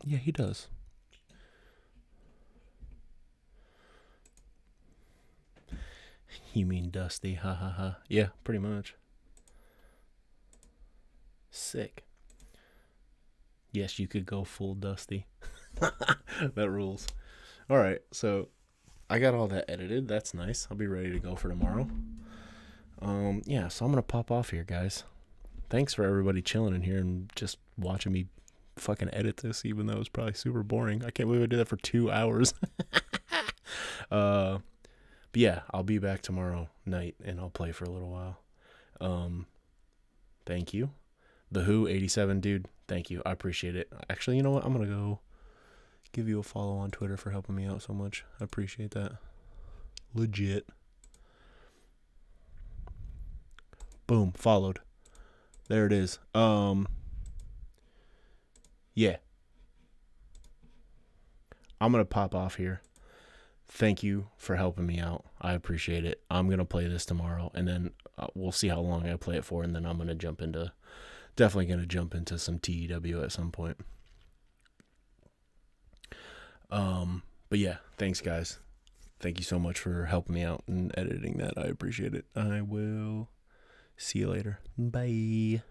Yeah, he does. You mean Dusty? Ha ha ha. Yeah, pretty much. Sick. Yes, you could go full Dusty. That rules. All right, so I got all that edited. That's nice. I'll be ready to go for tomorrow. Yeah, so I'm gonna pop off here, guys. Thanks for everybody chilling in here and just watching me fucking edit this, even though it was probably super boring. I can't believe I did that for 2 hours. But yeah, I'll be back tomorrow night and I'll play for a little while. Thank you. The Who 87, dude. Thank you. I appreciate it. Actually, you know what? I'm gonna go give you a follow on Twitter for helping me out so much. I appreciate that. Legit. Boom, followed. There it is. Yeah. I'm going to pop off here. Thank you for helping me out. I appreciate it. I'm going to play this tomorrow, and then we'll see how long I play it for, and then I'm going to definitely going to jump into some TEW at some point. But yeah, thanks guys. Thank you so much for helping me out and editing that. I appreciate it. I will see you later. Bye.